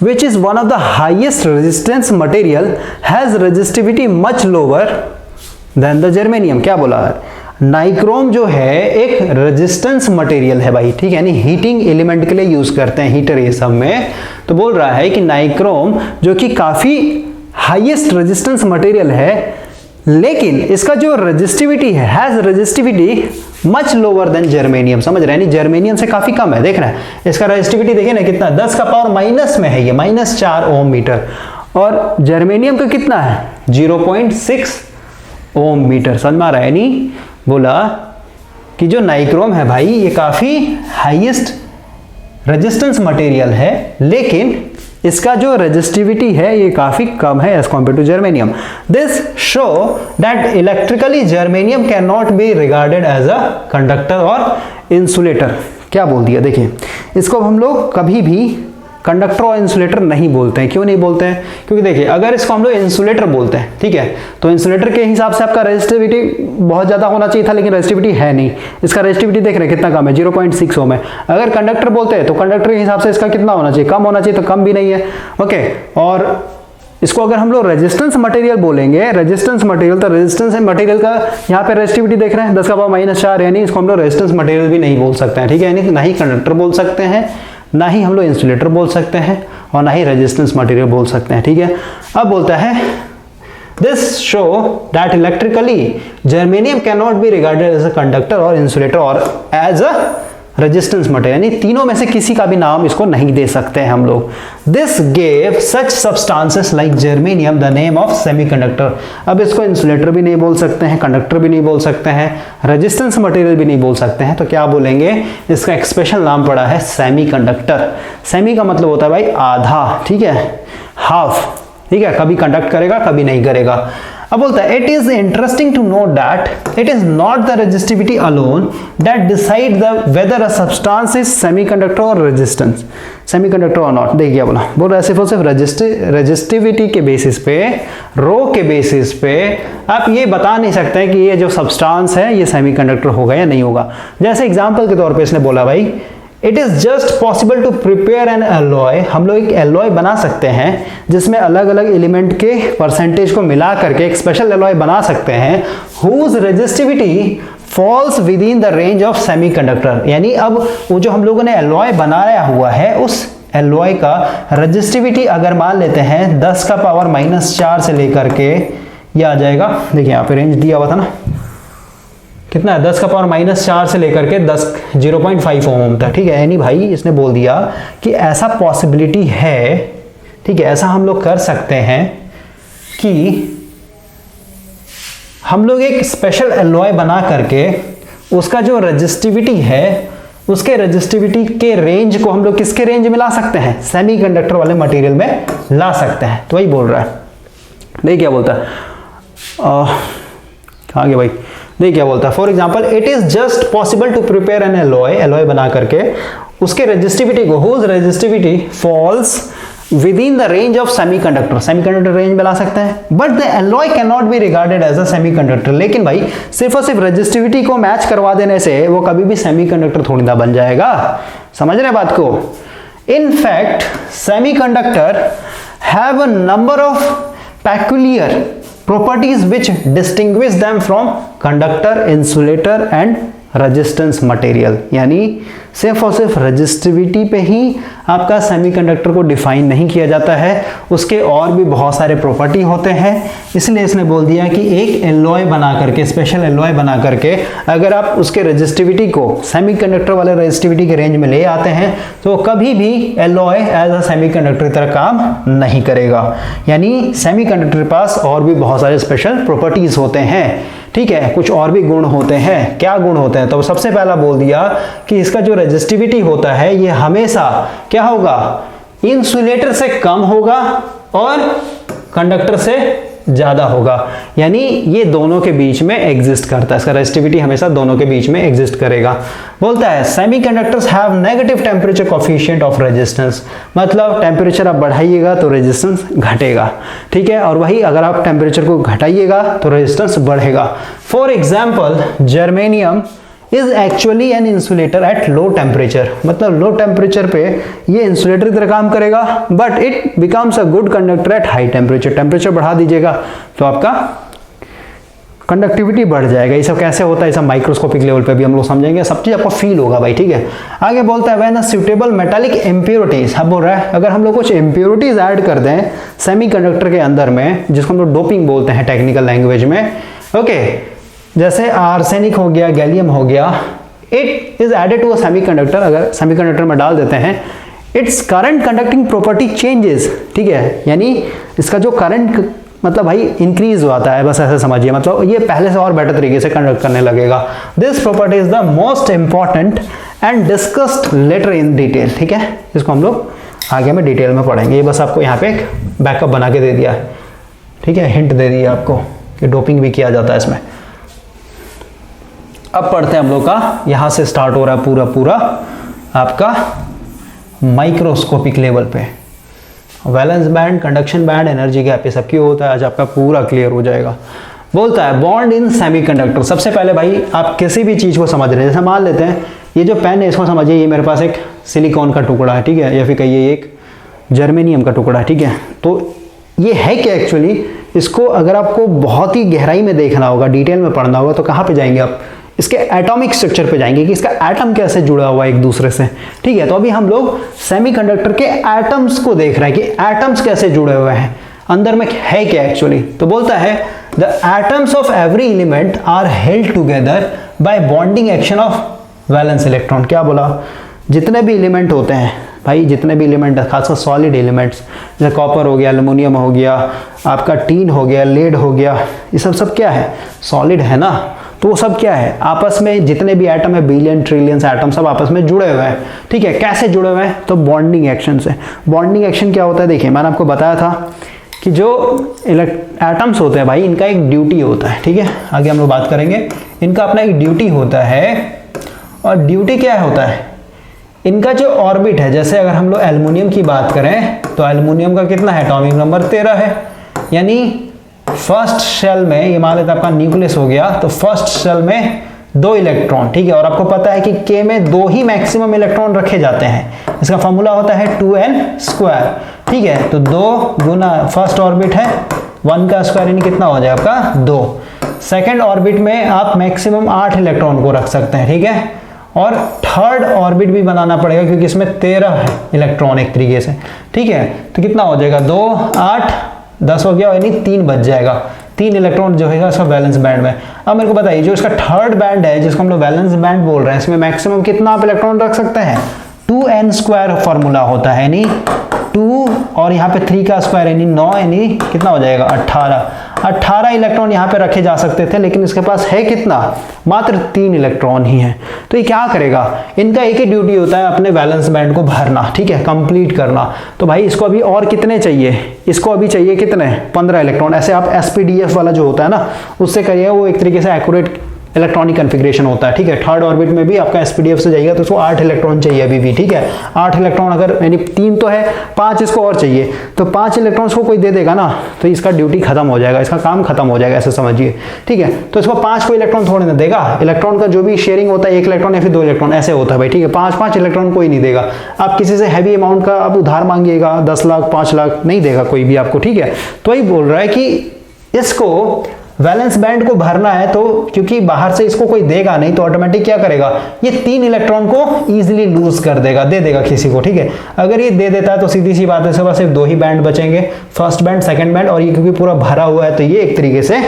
which is one of the highest resistance material has resistivity much lower than the germanium। क्या बोला है? नाइक्रोम जो है एक रेजिस्टेंस मटेरियल है भाई। ठीक है, यानी हीटिंग एलिमेंट के लिए यूज करते हैं हीटर ये सब में। तो बोल रहा है कि नाइक्रोम जो कि काफी हाईएस्ट रेजिस्टेंस मटेरियल है लेकिन इसका जो रेजिस्टिविटी है has resistivity much lower than germanium. समझ रहे हैं? नहीं, जर्मेनियम से काफी कम है। देख रहे हैं इसका रेजिस्टिविटी, देखिए ना कितना, 10 का पावर माइनस में है ये, -4 ओम मीटर, और जर्मेनियम का कितना है 0.6 ओम मीटर। समझ में आ रहा है? नहीं, बोला कि जो नाइक्रोम है भाई ये काफी हाईएस्ट रेजिस्टेंस मटेरियल है लेकिन इसका जो रेजिस्टिविटी है ये काफी कम है as compare to germanium. This show that electrically germanium can not be regarded as a conductor और इंसुलेटर। क्या बोल दिया? देखिए, इसको हम लोग कभी भी कंडक्टर और इंसुलेटर नहीं बोलते हैं। क्यों नहीं बोलते हैं? क्योंकि देखिए अगर इसको हम लोग इंसुलेटर बोलते हैं, ठीक है, तो इंसुलेटर के हिसाब से आपका रेजिस्टिविटी बहुत ज्यादा होना चाहिए था लेकिन रेजिस्टिविटी है नहीं। इसका रेजिस्टिविटी देख रहे हैं कितना कम है, 0.6 ओम है। अगर कंडक्टर बोलते हैं तो कंडक्टर के हिसाब से इसका कितना होना चाहिए, कम होना चाहिए, तो कम भी नहीं है। ओके, और इसको अगर हम लोग रेजिस्टेंस मटेरियल बोलेंगे, रेजिस्टेंस मटेरियल, तो रेजिस्टेंस मटेरियल का यहाँ पे रेजिस्टिविटी देख रहे हैं 10 का पावर -4, यानी इसको हम लोग रेजिस्टेंस मटेरियल भी नहीं बोल सकते हैं। ठीक है, यानी ना ही कंडक्टर बोल सकते हैं, ना ही हम लोग इंसुलेटर बोल सकते हैं, और ना ही रेजिस्टेंस मटेरियल बोल सकते हैं। ठीक है, अब बोलता है this show that electrically germanium can not be regarded as a conductor और इंसुलेटर और एज अ रेजिस्टेंस मटेरियल, यानी तीनों में से किसी का भी नाम इसको नहीं दे सकते हैं हम लोग। This gave such substances like germanium the name of semiconductor. अब इसको इंसुलेटर भी नहीं बोल सकते हैं, कंडक्टर भी नहीं बोल सकते हैं, रेजिस्टेंस मटेरियल भी नहीं बोल सकते हैं, तो क्या बोलेंगे? इसका एक स्पेशल नाम पड़ा है सेमीकंडक्टर। सेमी का मतलब होता है भाई आधा, ठीक है, हाफ। ठीक है, कभी कंडक्ट करेगा कभी नहीं करेगा। अब बोलता है it is interesting to note that it is not the resistivity alone that decide the whether a substance is semiconductor और रेजिस्टेंस, सेमीकंडक्टर और नॉट। देखिए बोला, बोल रहा है सिर्फ और सिर्फ रेजिस्टिविटी के बेसिस पे, रो के बेसिस पे आप ये बता नहीं सकते हैं कि ये जो सब्सटेंस है ये सेमीकंडक्टर होगा या नहीं होगा। जैसे एग्जांपल के तौर पे इसने बोला भाई it is just possible to prepare an alloy. हम लोग एक एलॉय बना सकते हैं जिसमें अलग अलग एलिमेंट के परसेंटेज को मिला करके एक स्पेशल एलॉय बना सकते हैं whose resistivity falls within the range of semiconductor. यानी अब वो जो हम लोगों ने एलॉय बनाया हुआ है उस एलॉय का रेजिस्टिविटी अगर मान लेते हैं 10 का पावर -4 से लेकर के ये आ जाएगा, देखिए यहाँ पे रेंज दिया हुआ था ना, कितना है, 10 का पावर -4 से लेकर के 0.5 ओम तक। ठीक है, यानी भाई इसने बोल दिया कि ऐसा पॉसिबिलिटी है, ठीक है, ऐसा हम लोग कर सकते हैं कि हम लोग एक स्पेशल एलॉय बना करके उसका जो रेजिस्टिविटी है उसके रेजिस्टिविटी के रेंज को हम लोग किसके रेंज में ला सकते हैं, सेमीकंडक्टर वाले मटेरियल में ला सकते हैं। तो वही बोल रहा है। नहीं क्या बोलता है कहाँ गया भाई, नहीं क्या बोलता है, for example it is just possible to prepare an alloy बना करके उसके रेजिस्टिविटी को whose resistivity falls within the range of semiconductor range में ला सकते हैं, but the alloy can not be regarded as a semiconductor. लेकिन भाई सिर्फ और सिर्फ रेजिस्टिविटी को मैच करवा देने से वो कभी भी सेमीकंडक्टर थोड़ी ना बन जाएगा। समझ रहे बात को? In fact semiconductor have a number of peculiar properties which distinguish them from conductor, insulator and resistance material, यानी सिर्फ और सिर्फ रेजिस्टिविटी पे ही आपका सेमीकंडक्टर को डिफाइन नहीं किया जाता है, उसके और भी बहुत सारे प्रॉपर्टी होते हैं। इसलिए इसने बोल दिया कि एक एलॉय बना करके, स्पेशल एलॉय बना करके अगर आप उसके रेजिस्टिविटी को सेमीकंडक्टर वाले रेजिस्टिविटी के रेंज में ले आते हैं तो कभी भी एलॉय एज अ सेमीकंडक्टर की तरह काम नहीं करेगा। यानी सेमीकंडक्टर के पास और भी बहुत सारे स्पेशल प्रॉपर्टीज होते हैं, ठीक है, कुछ और भी गुण होते हैं। क्या गुण होते हैं? तो सबसे पहला बोल दिया कि इसका जो रेजिस्टिविटी होता है ये हमेशा क्या होगा, इंसुलेटर से कम होगा और कंडक्टर से ज्यादा होगा, यानी ये दोनों के बीच में एग्जिस्ट करता है, इसका रेजिस्टिविटी हमेशा दोनों के बीच में एग्जिस्ट करेगा। बोलता है semiconductors have negative temperature coefficient of resistance, मतलब टेम्परेचर आप बढ़ाइएगा तो रेजिस्टेंस घटेगा, ठीक है, और वही अगर आप टेम्परेचर को घटाइएगा तो रेजिस्टेंस बढ़ेगा। For example germanium is actually an insulator at low temperature, मतलब लो टेम्परेचर पे ये इंसुलेटर की तरह काम करेगा, but it becomes a good conductor at high temperature. Temperature बढ़ा दीजिएगा तो आपका कंडक्टिविटी बढ़ जाएगा। ये सब कैसे होता है, ये सब माइक्रोस्कोपिक लेवल पे भी हम लोग समझेंगे, सब चीज आपको फील होगा भाई, ठीक है। आगे बोलता है when a suitable metallic impurities, अब बोल रहा है अगर हम लोग कुछ इम्प्योरिटीज ऐड कर दें सेमीकंडक्टर के अंदर में, जिसको हम लोग डोपिंग बोलते हैं टेक्निकल लैंग्वेज में, ओके, जैसे आर्सेनिक हो गया, गैलियम हो गया, it is added to a semiconductor, अगर सेमीकंडक्टर में डाल देते हैं, its current conducting property changes, ठीक है, यानी इसका जो करंट मतलब भाई इंक्रीज होता है, बस ऐसे समझिए, मतलब ये पहले से और बेटर तरीके से कंडक्ट करने लगेगा। This property is the most important and discussed later in detail, ठीक है, इसको हम लोग आगे में डिटेल में पढ़ेंगे। ये बस आपको यहाँ पे एक बैकअप बना के दे दिया है, ठीक है, हिंट दे दिया आपको कि डोपिंग भी किया जाता है इसमें। अब पढ़ते हैं हम लोग का, यहां से स्टार्ट हो रहा है पूरा पूरा आपका माइक्रोस्कोपिक लेवल पे valence band, conduction band, energy gap, ये सब क्यों होता है आज आपका पूरा क्लियर हो जाएगा। बोलता है बॉन्ड इन सेमीकंडक्टर, सबसे पहले भाई आप किसी भी चीज को समझ रहे हैं, जैसे मान लेते हैं ये जो पेन है इसको समझिए, ये मेरे पास एक सिलिकॉन का टुकड़ा है, ठीक है, या फिर कहिए एक जर्मेनियम का टुकड़ा है, ठीक है। तो ये है क्या एक्चुअली, इसको अगर आपको बहुत ही गहराई में देखना होगा, डिटेल में पढ़ना होगा, तो कहाँ पे जाएंगे आप, इसके एटॉमिक स्ट्रक्चर पे जाएंगे कि इसका एटम कैसे जुड़ा हुआ है एक दूसरे से, ठीक है। तो अभी हम लोग सेमीकंडक्टर के एटम्स को देख रहे हैं कि एटम्स कैसे जुड़े हुए हैं, अंदर में है क्या एक्चुअली। तो बोलता है the atoms of every element are held together by bonding action of valence electron. क्या बोला, जितने भी एलिमेंट होते हैं भाई, जितने भी एलिमेंट है, खासकर सॉलिड एलिमेंट्स, जैसे कॉपर हो गया, एल्युमिनियम हो गया, आपका टीन हो गया, लेड हो गया, ये सब क्या है, सॉलिड है ना। तो वो सब क्या है, आपस में जितने भी एटम है, बिलियन ट्रिलियंस एटम सब आपस में जुड़े हुए हैं, ठीक है। कैसे जुड़े हुए हैं, तो बॉन्डिंग एक्शन से। बॉन्डिंग एक्शन क्या होता है, देखिए मैंने आपको बताया था कि जो एटम्स होते हैं भाई, इनका एक ड्यूटी होता है, ठीक है, आगे हम लोग बात करेंगे। इनका अपना एक ड्यूटी होता है, और ड्यूटी क्या होता है, इनका जो ऑर्बिट है, जैसे अगर हम लोग एल्युमिनियम की बात करें तो एल्युमिनियम का कितना है, एटॉमिक नंबर 13 है, यानी फर्स्ट शेल में, ये मान लेते आपका न्यूक्लियस हो गया, तो फर्स्ट शेल में 2 इलेक्ट्रॉन, ठीक है, और आपको पता है कि K में 2 ही मैक्सिमम इलेक्ट्रॉन रखे जाते हैं, इसका फॉर्मूला होता है 2n², ठीक है। तो 2 गुना फर्स्ट ऑर्बिट है 1 का स्क्वायर, यानी कितना हो जाए आपका 2। सेकेंड ऑर्बिट में आप मैक्सिमम 8 इलेक्ट्रॉन को रख सकते हैं, ठीक है, और थर्ड ऑर्बिट भी बनाना पड़ेगा क्योंकि इसमें 13 इलेक्ट्रॉन एक तरीके से, ठीक है। तो कितना हो जाएगा, 2 8 10 हो गया, यानी 3 बच जाएगा, 3 इलेक्ट्रॉन जो है इसका वैलेंस बैंड में। अब मेरे को बताइए जो इसका थर्ड बैंड है, जिसको हम लोग वैलेंस बैंड बोल रहे हैं, इसमें मैक्सिमम कितना आप इलेक्ट्रॉन रख सकते हैं, 2n² फॉर्मूला होता है, यानी 2 और यहाँ पे 3 का स्क्वायर यानी 9, यानी कितना हो जाएगा 18 इलेक्ट्रॉन यहाँ पे रखे जा सकते थे, लेकिन इसके पास है कितना, मात्र 3 इलेक्ट्रॉन ही है। तो ये क्या करेगा, इनका एक ही ड्यूटी होता है अपने वैलेंस बैंड को भरना, ठीक है, कंप्लीट करना। तो भाई इसको अभी और कितने चाहिए, इसको अभी चाहिए कितने, 15 इलेक्ट्रॉन। ऐसे आप SPDF वाला जो होता है ना, उससे करिए, वो एक तरीके से एक्यूरेट इलेक्ट्रॉनिक कन्फिग्रेशन होता है, ठीक है। थर्ड ऑर्बिट में भी आपका SPDF से जाएगा तो उसको 8 इलेक्ट्रॉन चाहिए अभी भी, ठीक है। 8 इलेक्ट्रॉन अगर, यानी 3 तो है, 5 इसको और चाहिए, तो 5 इलेक्ट्रॉन्स को कोई दे देगा ना, तो इसका ड्यूटी खत्म हो जाएगा, इसका काम खत्म हो जाएगा, ऐसे समझिए, ठीक है। तो इसको 5 को इलेक्ट्रॉन थोड़ी ना देगा, इलेक्ट्रॉन का जो भी शेयरिंग होता है 1 इलेक्ट्रॉन या फिर 2 इलेक्ट्रॉन ऐसे होता है भाई, ठीक है। 5 इलेक्ट्रॉन कोई नहीं देगा। आप किसी से हैवी अमाउंट का आप उधार मांगिएगा, 10 लाख 5 लाख नहीं देगा कोई भी आपको, ठीक है। तो वही बोल रहा है कि इसको वैलेंस बैंड को भरना है तो क्योंकि बाहर से इसको कोई देगा नहीं तो ऑटोमेटिक क्या करेगा, ये 3 इलेक्ट्रॉन को इजीली लूज कर देगा, दे देगा किसी को, ठीक है। अगर ये दे देता है तो सीधी सी बात है, इसके पास सिर्फ 2 ही बैंड बचेंगे, फर्स्ट बैंड, सेकंड बैंड, और ये क्योंकि पूरा भरा हुआ है तो ये एक तरीके से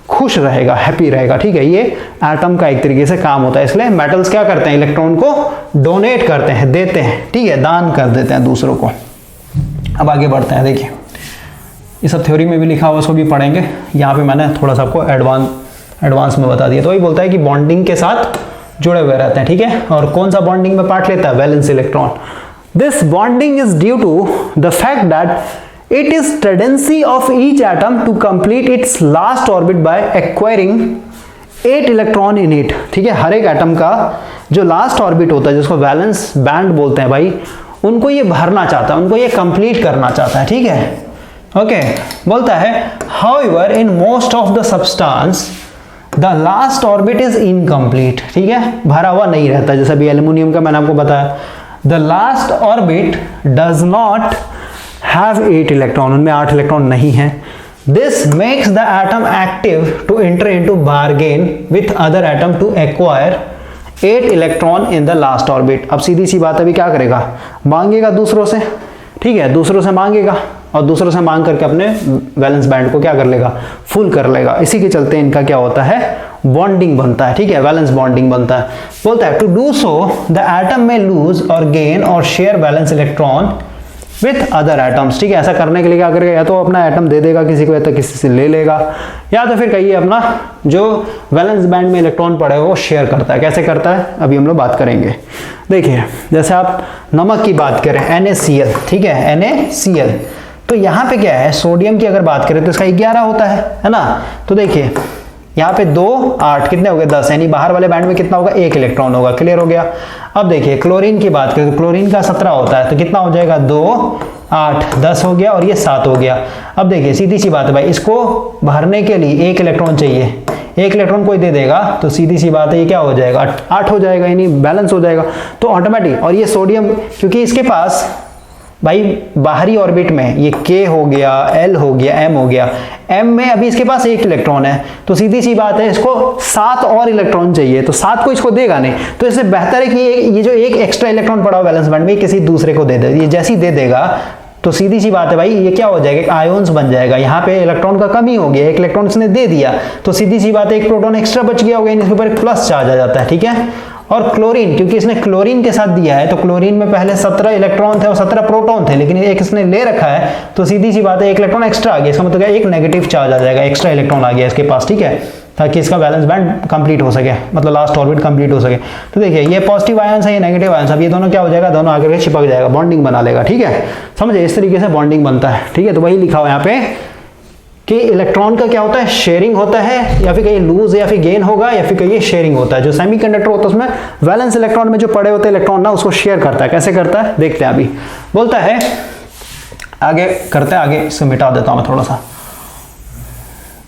खुश रहेगा, हैप्पी रहेगा, ठीक है। ये एटम का एक तरीके से काम होता है। इसलिए मेटल्स क्या करते हैं, इलेक्ट्रॉन को डोनेट करते हैं, देते हैं, ठीक है, दान कर देते हैं दूसरों को। अब आगे बढ़ते हैं। देखिए ये सब थ्योरी में भी लिखा हुआ, उसको भी पढ़ेंगे। यहाँ पे मैंने थोड़ा सा आपको एडवांस में बता दिया। तो वही बोलता है कि बॉन्डिंग के साथ जुड़े हुए रहते हैं, ठीक है। और कौन सा बॉन्डिंग में पार्ट लेता है, valence electron. This bonding is due to the fact that it is tendency of each atom to complete its last orbit by acquiring 8 electron in it, ठीक है। हर एक एटम का जो लास्ट ऑर्बिट होता है, जिसको वैलेंस बैंड बोलते हैं भाई, उनको ये भरना चाहता है, उनको ये कंप्लीट करना चाहता है, ठीक है। ओके, बोलता है however in most of the substance the last orbit is incomplete, ठीक है, भरा हुआ नहीं रहता। जैसे अभी एल्यूमिनियम का मैंने आपको बताया, the last orbit does not have 8 electron, उनमें 8 इलेक्ट्रॉन नहीं है। This makes the atom active to enter into bargain with other atom to acquire 8 electron in the last orbit. अब सीधी सी बात, अभी क्या करेगा, मांगेगा दूसरों से, ठीक है, दूसरों से मांगेगा और दूसरों से मांग करके अपने वैलेंस बैंड को क्या कर लेगा, फुल कर लेगा। इसी के चलते इनका क्या होता है, बॉन्डिंग बनता है, ठीक है, वैलेंस बॉन्डिंग बनता है। बोलता है to do so the atom may lose और गेन और share valence electron with other atoms, ठीक है। ऐसा करने के लिए क्या करेगा, या तो अपना एटम दे देगा किसी को, या तो किसी से ले लेगा, या तो फिर कहिए अपना जो वैलेंस बैंड में इलेक्ट्रॉन पड़े वो शेयर करता है। कैसे करता है अभी हम लोग बात करेंगे। देखिए जैसे आप नमक की बात करें, NaCl, ठीक है, NaCl, तो यहाँ पे क्या है, सोडियम की अगर बात करें तो इसका 11 होता है ना। तो देखिए यहाँ पे 2 8 कितने हो गए, 10, यानी बाहर वाले बैंड में कितना होगा, 1 इलेक्ट्रॉन होगा। क्लियर हो गया। अब देखिए क्लोरीन की बात करें तो क्लोरीन का 17 होता है, तो कितना हो जाएगा, 2 8 10 हो गया, और ये 7 हो गया। अब देखिए सीधी सी बात है भाई, इसको भरने के लिए 1 इलेक्ट्रॉन चाहिए, 1 इलेक्ट्रॉन कोई दे देगा तो सीधी सी बात है ये क्या हो जाएगा, 8 हो जाएगा, यानी बैलेंस हो जाएगा। तो ऑटोमेटिक, और ये सोडियम क्योंकि इसके पास भाई बाहरी ऑर्बिट में ये K हो गया, L हो गया, M हो गया, M में अभी इसके पास 1 इलेक्ट्रॉन है, तो सीधी सी बात है इसको 7 और इलेक्ट्रॉन चाहिए, तो 7 को इसको देगा नहीं। तो इससे बेहतर है कि ये जो 1 एक्स्ट्रा इलेक्ट्रॉन पड़ा हुआ वैलेंस बैंड में किसी दूसरे को दे दे। ये जैसे ही दे देगा तो सीधी सी बात है भाई, ये क्या हो जाएगा, आयोन्स बन जाएगा। यहाँ पे इलेक्ट्रॉन का कमी हो गया, 1 इलेक्ट्रॉन इसने दे दिया, तो सीधी सी बात है 1 प्रोटॉन एक्स्ट्रा बच गया होगा, इसके ऊपर एक प्लस चार्ज आ जाता है, ठीक है। और क्लोरीन, क्योंकि इसने क्लोरीन के साथ दिया है तो क्लोरीन में पहले 17 इलेक्ट्रॉन थे और 17 प्रोटॉन थे, लेकिन एक इसने ले रखा है तो सीधी सी बात है 1 इलेक्ट्रॉन एक्स्ट्रा आ गया। इसका मतलब एक नेगेटिव चार्ज आ जाएगा, एक्स्ट्रा इलेक्ट्रॉन आ गया इसके पास, ठीक है, ताकि इसका वैलेंस बैंड कंप्लीट हो सके, मतलब लास्ट ऑर्बिट कंप्लीट हो सके। तो देखिए ये पॉजिटिव आयंस है, ये नेगेटिव आयंस, अब ये दोनों क्या हो जाएगा, दोनों आगे चिपक जाएगा, बॉन्डिंग बना लेगा, ठीक है। समझे, इस तरीके से बॉन्डिंग बनता है, ठीक है। तो वही लिखा हुआ यहाँ पे कि इलेक्ट्रॉन का क्या होता है, शेयरिंग होता है, या फिर कहीं लूज या फिर गेन होगा, या फिर कहीं शेयरिंग होता है। जो सेमीकंडक्टर होता है उसमें वैलेंस इलेक्ट्रॉन में जो पड़े होते हैं इलेक्ट्रॉन ना, उसको शेयर करता है। कैसे करता है देखते हैं अभी। बोलता है आगे करते हैं, आगे इसको मिटा देता हूं मैं थोड़ा सा।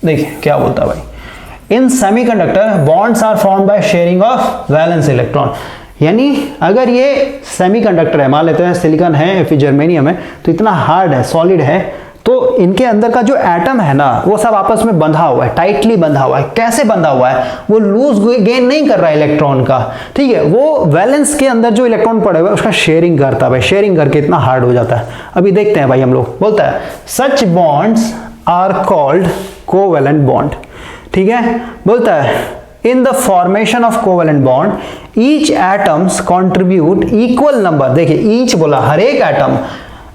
देखिए क्या बोलता है भाई, in semiconductor bonds are formed by sharing of valence electron. यानी अगर ये सेमीकंडक्टर है, मान लेते हैं सिलिकॉन है या फिर जर्मेनियम है, तो इतना हार्ड है, सॉलिड है, तो इनके अंदर का जो एटम है ना वो सब आपस में बंधा हुआ है, टाइटली बंधा हुआ है। कैसे बंधा हुआ है, वो लूज गेन नहीं कर रहा है इलेक्ट्रॉन का, ठीक है, वो वैलेंस के अंदर जो इलेक्ट्रॉन पड़े हुए उसका शेयरिंग करता है भाई, शेयरिंग करके इतना हार्ड हो जाता है। अभी देखते हैं भाई हम लोग। बोलता है such bonds are called covalent bond, ठीक है। बोलता है in the formation of covalent bond each atoms contribute equal number, देखिए ईच बोला हर एक एटम,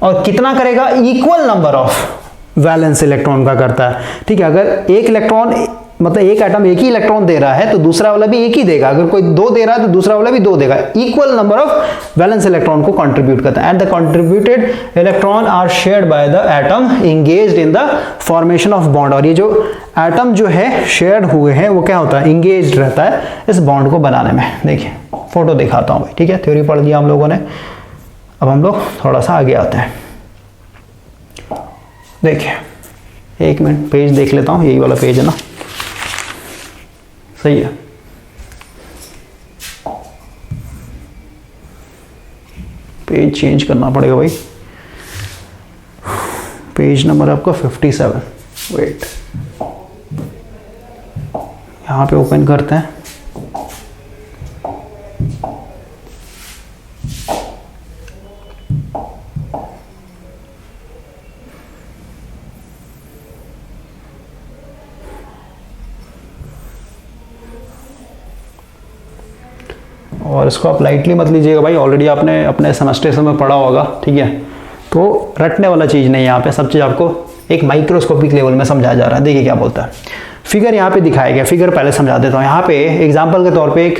और कितना करेगा, equal number of valence electron का करता है, ठीक है। अगर एक इलेक्ट्रॉन मतलब एक एटम एक ही इलेक्ट्रॉन दे रहा है तो दूसरा वाला भी एक ही देगा, अगर कोई 2 दे रहा है तो दूसरा वाला भी 2 देगा। Equal number of valence electron को कंट्रीब्यूट करता है, and the contributed electron are shared by the atom engaged in the formation of bond. और ये जो एटम जो है शेयर्ड हुए हैं वो क्या होता है, एंगेज्ड रहता है इस बॉन्ड को बनाने में। देखिए फोटो दिखाता हूं भाई, ठीक है, थ्योरी पढ़ लिया हम लोगों ने। अब हम लोग थोड़ा सा आगे आते हैं। देखिए 1 मिनट पेज देख लेता हूं, यही वाला पेज है ना, सही है। पेज चेंज करना पड़ेगा भाई, पेज नंबर आपका 57, वेट यहाँ पे ओपन करते हैं। और इसको आप लाइटली मत लीजिएगा भाई, ऑलरेडी आपने अपने सेमेस्टर में पढ़ा होगा, ठीक है। तो रटने वाला चीज़ नहीं है यहाँ पे, सब चीज़ आपको एक माइक्रोस्कोपिक लेवल में समझाया जा रहा है। देखिए क्या बोलता है, फिगर यहाँ पे दिखाया गया, फिगर पहले समझा देता हूँ। यहाँ पे एग्जाम्पल के तौर पे एक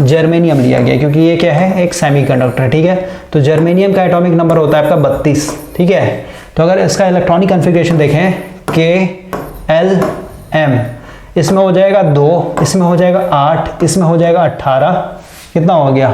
जर्मेनियम लिया गया, क्योंकि ये क्या है, एक सेमीकंडक्टर है, ठीक है। तो जर्मेनियम का एटॉमिक नंबर होता है आपका 32, ठीक है। तो अगर इसका इलेक्ट्रॉनिक कॉन्फ़िगरेशन देखें KLM, इसमें हो जाएगा 2, इसमें हो जाएगा 8, इसमें हो जाएगा 18, कितना हो गया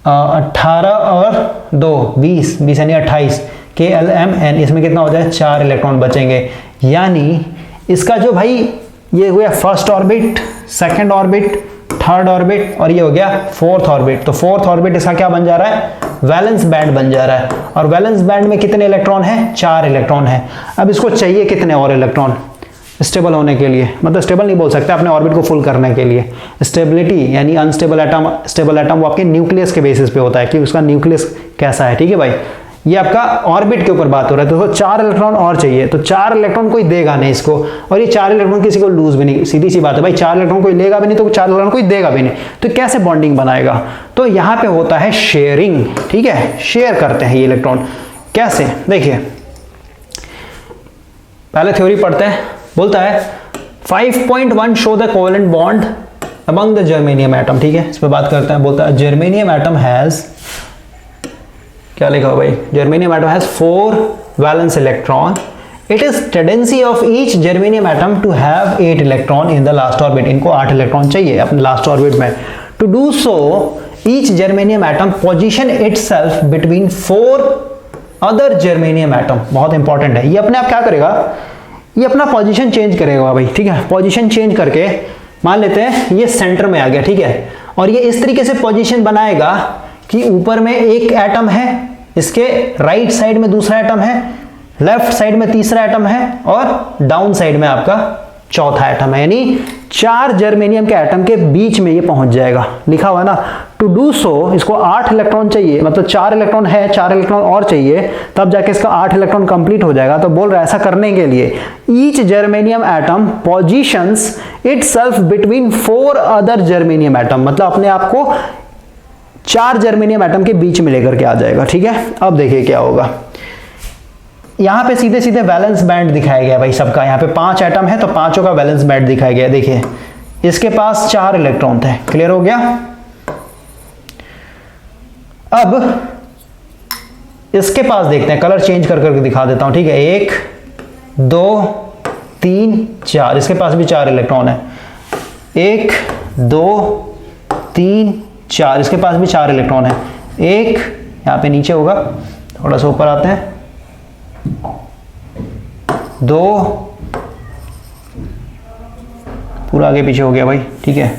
18 और 2 20, 20 यानी 28, KLMN, इसमें कितना हो जाए 4 इलेक्ट्रॉन बचेंगे। यानी इसका जो भाई ये हो गया first orbit, second orbit, third orbit और ये हो गया फोर्थ ऑर्बिट। तो फोर्थ ऑर्बिट इसका क्या बन जा रहा है, वैलेंस बैंड बन जा रहा है। और वैलेंस बैंड में कितने इलेक्ट्रॉन है, 4 इलेक्ट्रॉन है। अब इसको चाहिए कितने और इलेक्ट्रॉन स्टेबल होने के लिए, मतलब स्टेबल नहीं बोल सकते, अपने ऑर्बिट को फुल करने के लिए। स्टेबिलिटी यानी अनस्टेबल एटम, स्टेबल एटम वो आपके न्यूक्लियस के बेसिस पे होता है कि उसका न्यूक्लियस कैसा है, ठीक है भाई। ये आपका ऑर्बिट के ऊपर बात हो रहा है। तो 4 इलेक्ट्रॉन और चाहिए, तो 4 इलेक्ट्रॉन कोई देगा नहीं इसको, और ये 4 इलेक्ट्रॉन किसी को लूज भी नहीं, सीधी सी बात है भाई, 4 इलेक्ट्रॉन कोई लेगा भी नहीं तो 4 इलेक्ट्रॉन कोई देगा भी नहीं, तो कैसे बॉन्डिंग बनाएगा। तो यहाँ पे होता है शेयरिंग, ठीक है, शेयर करते हैं ये इलेक्ट्रॉन। कैसे, देखिए पहले थ्योरी पढ़ते हैं। बोलता है 5.1 show the covalent bond among the germanium atom, ठीक है, इस पर बात करते हैं। बोलता है जर्मेनियम एटम हैज, क्या लिखा हो भाई, germanium atom has 4 valence electron. It is tendency of each germanium atom to have 8 electron in the last orbit. इनको 8 इलेक्ट्रॉन चाहिए अपने लास्ट ऑर्बिट में। To do so each germanium atom position itself between 4 other germanium atom. बहुत important है, ये अपने आप क्या करेगा, ये अपना पोजीशन चेंज करेगा भाई, ठीक है। पोजीशन चेंज करके मान लेते हैं ये सेंटर में आ गया, ठीक है, और ये इस तरीके से पोजीशन बनाएगा कि ऊपर में एक एटम है, इसके राइट साइड में दूसरा एटम है, लेफ्ट साइड में तीसरा एटम है और डाउन साइड में आपका चौथा एटम है। यानी 4 जर्मेनियम के एटम के बीच में ये पहुंच जाएगा, लिखा हुआ है ना। टू डू सो इसको 8 इलेक्ट्रॉन चाहिए, मतलब 4 इलेक्ट्रॉन है, 4 इलेक्ट्रॉन और चाहिए, तब जाके इसका 8 इलेक्ट्रॉन कंप्लीट हो जाएगा। तो बोल रहा है ऐसा करने के लिए each germanium atom positions itself between 4 other germanium atom, मतलब अपने आप को 4 जर्मेनियम एटम के बीच में लेकर के आ जाएगा, ठीक है। अब देखिए क्या होगा, यहां पे सीधे सीधे वैलेंस बैंड दिखाया गया भाई सबका। यहाँ पे 5 एटम है तो 5 का वैलेंस बैंड दिखाया गया। देखिए इसके पास 4 इलेक्ट्रॉन थे, क्लियर हो गया। अब इसके पास देखते हैं, कलर चेंज कर करके दिखा देता हूं, ठीक है। 1 2 3 4, इसके पास भी 4 इलेक्ट्रॉन है। 1 2 3 4, इसके पास भी 4 इलेक्ट्रॉन है। एक यहां पे नीचे होगा, थोड़ा सा ऊपर आते हैं, 2, पूरा आगे पीछे हो गया भाई, ठीक है।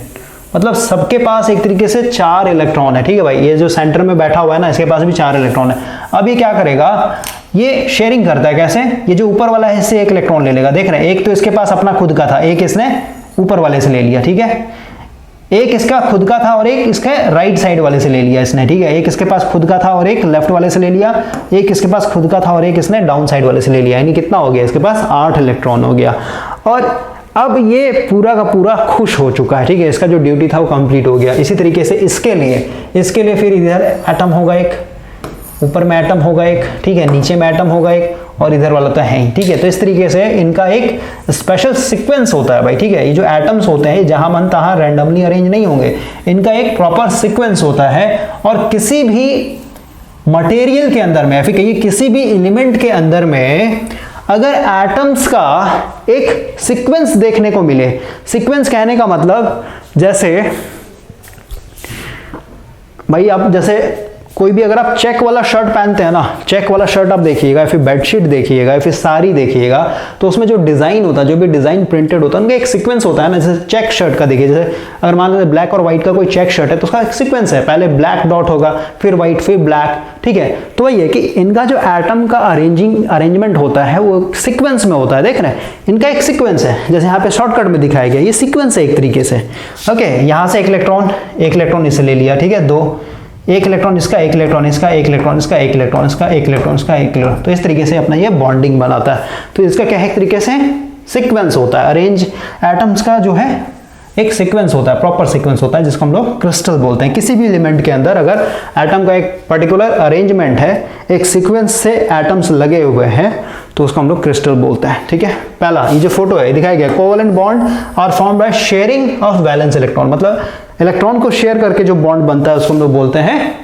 मतलब सबके पास एक तरीके से 4 इलेक्ट्रॉन है, ठीक है भाई। ये जो सेंटर में बैठा हुआ है ना, इसके पास भी 4 इलेक्ट्रॉन है। अब ये क्या करेगा, ये शेयरिंग करता है। कैसे, ये जो ऊपर वाला है इससे 1 इलेक्ट्रॉन ले लेगा। देख रहे हैं, एक तो इसके पास अपना खुद का था, एक इसने ऊपर वाले से ले लिया, ठीक है। एक इसका खुद का था और एक इसके राइट साइड वाले से ले लिया इसने, ठीक है। एक इसके पास खुद का था और एक लेफ्ट वाले से ले लिया, एक इसके पास खुद का था और एक इसने डाउन साइड वाले से ले लिया। यानी कितना हो गया, इसके पास 8 इलेक्ट्रॉन हो गया। और अब ये पूरा का पूरा खुश हो चुका है, ठीक है। इसका जो ड्यूटी था वो कंप्लीट हो गया। इसी तरीके से इसके लिए फिर इधर एटम होगा एक, ऊपर में एटम होगा एक, ठीक है, नीचे में एटम होगा एक, और इधर वाला तो है ही, ठीक है। तो इस तरीके से इनका एक स्पेशल सीक्वेंस होता है भाई, ठीक है। ये जो एटम्स होते हैं जहां मन तहां रैंडमली अरेंज नहीं होंगे, इनका एक प्रॉपर सीक्वेंस होता है। और किसी भी मटेरियल के अंदर में, फिर कहिए किसी भी एलिमेंट के अंदर में अगर एटम्स का एक सीक्वेंस देखने को मिले, सीक्वेंस कहने का मतलब जैसे भाई आप जैसे कोई भी अगर आप चेक वाला शर्ट पहनते हैं ना, चेक वाला शर्ट आप देखिएगा, फिर बेडशीट देखिएगा, फिर साड़ी देखिएगा, तो उसमें जो डिजाइन होता है, जो भी डिजाइन प्रिंटेड होता है, उनका एक सीक्वेंस होता है ना। जैसे चेक शर्ट का देखिए, जैसे अगर मान लीजिए ब्लैक और व्हाइट का कोई चेक शर्ट है तो उसका एक सीक्वेंस है, पहले ब्लैक डॉट होगा, फिर व्हाइट, फिर ब्लैक, ठीक है। तो वही है कि इनका जो एटम का अरेंजमेंट होता है वो सीक्वेंस में होता है, देख रहे हैं, इनका एक सीक्वेंस है, जैसे यहाँ पे शॉर्टकट में दिखाया गया, ये सीक्वेंस है एक तरीके से। ओके, यहाँ से एक इलेक्ट्रॉन इसे ले लिया, ठीक है, 2, एक इलेक्ट्रॉन इसका, एक इलेक्ट्रॉन इसका, एक इलेक्ट्रॉन इसका, एक इलेक्ट्रॉन इसका, एक इलेक्ट्रॉन इसका, एक इलेक्ट्रॉन, तो इस तरीके से अपना ये बॉन्डिंग बनाता है। तो इसका क्या है, एक तरीके से सीक्वेंस होता है, अरेंज एटम्स का जो है एक सीक्वेंस होता है, प्रॉपर सीक्वेंस होता है, जिसको हम लोग क्रिस्टल बोलते हैं। किसी भी एलिमेंट के अंदर अगर एटम का एक पर्टिकुलर अरेंजमेंट है, एक सीक्वेंस से एटम्स लगे हुए हैं, तो उसको हम लोग क्रिस्टल बोलते हैं, ठीक है। पहला ये जो फोटो है दिखाया गया, covalent bond are formed by sharing of valence electron, मतलब इलेक्ट्रॉन को शेयर करके जो बॉन्ड बनता है उसको हम लोग बोलते हैं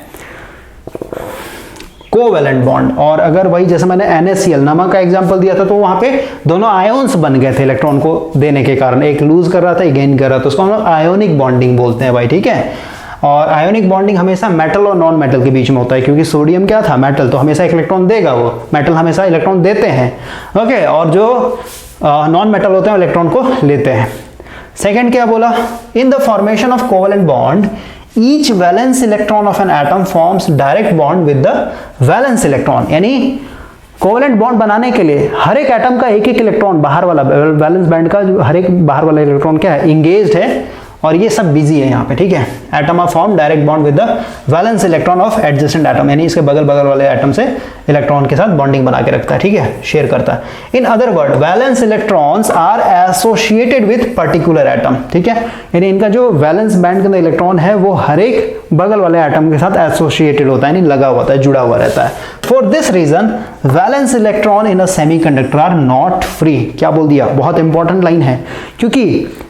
कोवेलेंट बॉन्ड। और अगर वही जैसे मैंने NaCl नमक का एग्जांपल दिया था, तो वहां पे दोनों आयोन्स बन गए थे इलेक्ट्रॉन को देने के कारण, एक लूज कर रहा था, एक गेन कर रहा था, उसको हम लोग आयोनिक बॉन्डिंग बोलते हैं भाई, ठीक है। और आयोनिक बॉन्डिंग हमेशा मेटल और नॉन मेटल के बीच में होता है, क्योंकि सोडियम क्या था, मेटल, तो हमेशा एक इलेक्ट्रॉन देगा, वो मेटल हमेशा इलेक्ट्रॉन देते हैं, ओके। और जो नॉन मेटल होते हैं इलेक्ट्रॉन को लेते हैं। सेकेंड क्या बोला, इन the formation of covalent bond each valence electron of an atom forms direct bond with the valence electron, यानी कोवेलेंट बॉन्ड बनाने के लिए हर एक एटम का एक एक इलेक्ट्रॉन बाहर वाला, वैलेंस बैंड का जो हर एक बाहर वाला इलेक्ट्रॉन क्या है, इंगेज्ड है, और ये सब बिजी है यहाँ पे, ठीक है। Atom of form direct bond with the valence electron of adjacent atom, यानी इसके बगल बगल वाले एटम से इलेक्ट्रॉन के साथ बॉन्डिंग बना के रखता है, ठीक है, शेयर करता है। In other word, valence electrons are associated with particular atom, ठीक है, यानी इनका जो वैलेंस बैंड के अंदर इलेक्ट्रॉन है वो हर एक बगल वाले एटम के साथ एसोसिएटेड होता है, यानी लगा हुआ होता है, जुड़ा हुआ रहता है। For this reason valence electron in a semiconductor are not free. क्या बोल दिया, बहुत इंपॉर्टेंट लाइन है, क्योंकि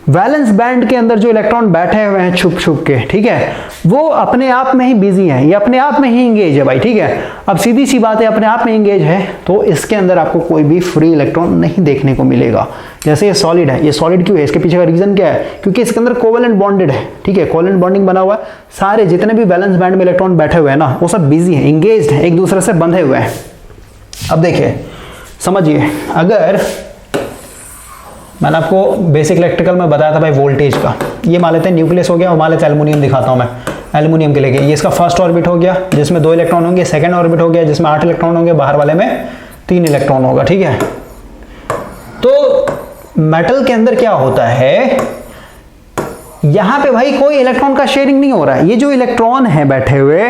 वैलेंस बैंड के अंदर जो इलेक्ट्रॉन बैठे हुए हैं छुप छुप के, ठीक है, वो अपने आप में ही बिजी हैं, ये अपने आप में ही इंगेज है भाई, ठीक है। अब सीधी सी बात है, अपने आप में इंगेज है, तो इसके अंदर आपको कोई भी फ्री इलेक्ट्रॉन नहीं देखने को मिलेगा। जैसे ये सॉलिड है, ये सॉलिड क्यों है, इसके पीछे का रीजन क्या है, क्योंकि इसके अंदर कोवेलेंट बॉन्डेड है, ठीक है, कोवेलेंट बॉन्डिंग बना हुआ है, सारे जितने भी वैलेंस बैंड में इलेक्ट्रॉन बैठे हुए हैं ना, वो सब बिजी है, इंगेज्ड है, एक दूसरे से बंधे हुए हैं। अब देखिए, समझिए, अगर मैंने आपको बेसिक इलेक्ट्रिकल में बताया था भाई वोल्टेज का, ये मान लेते हैं न्यूक्लियस हो गया, और मान लेते हैं एल्युमिनियम, दिखाता हूं मैं एल्युमिनियम के लिए, ये इसका फर्स्ट ऑर्बिट हो गया जिसमें 2 इलेक्ट्रॉन होंगे, सेकंड ऑर्बिट हो गया जिसमें 8 इलेक्ट्रॉन होंगे, बाहर वाले में 3 इलेक्ट्रॉन होगा, ठीक है। तो मेटल के अंदर क्या होता है, यहां पे भाई कोई इलेक्ट्रॉन का शेयरिंग नहीं हो रहा है, ये जो इलेक्ट्रॉन है बैठे हुए,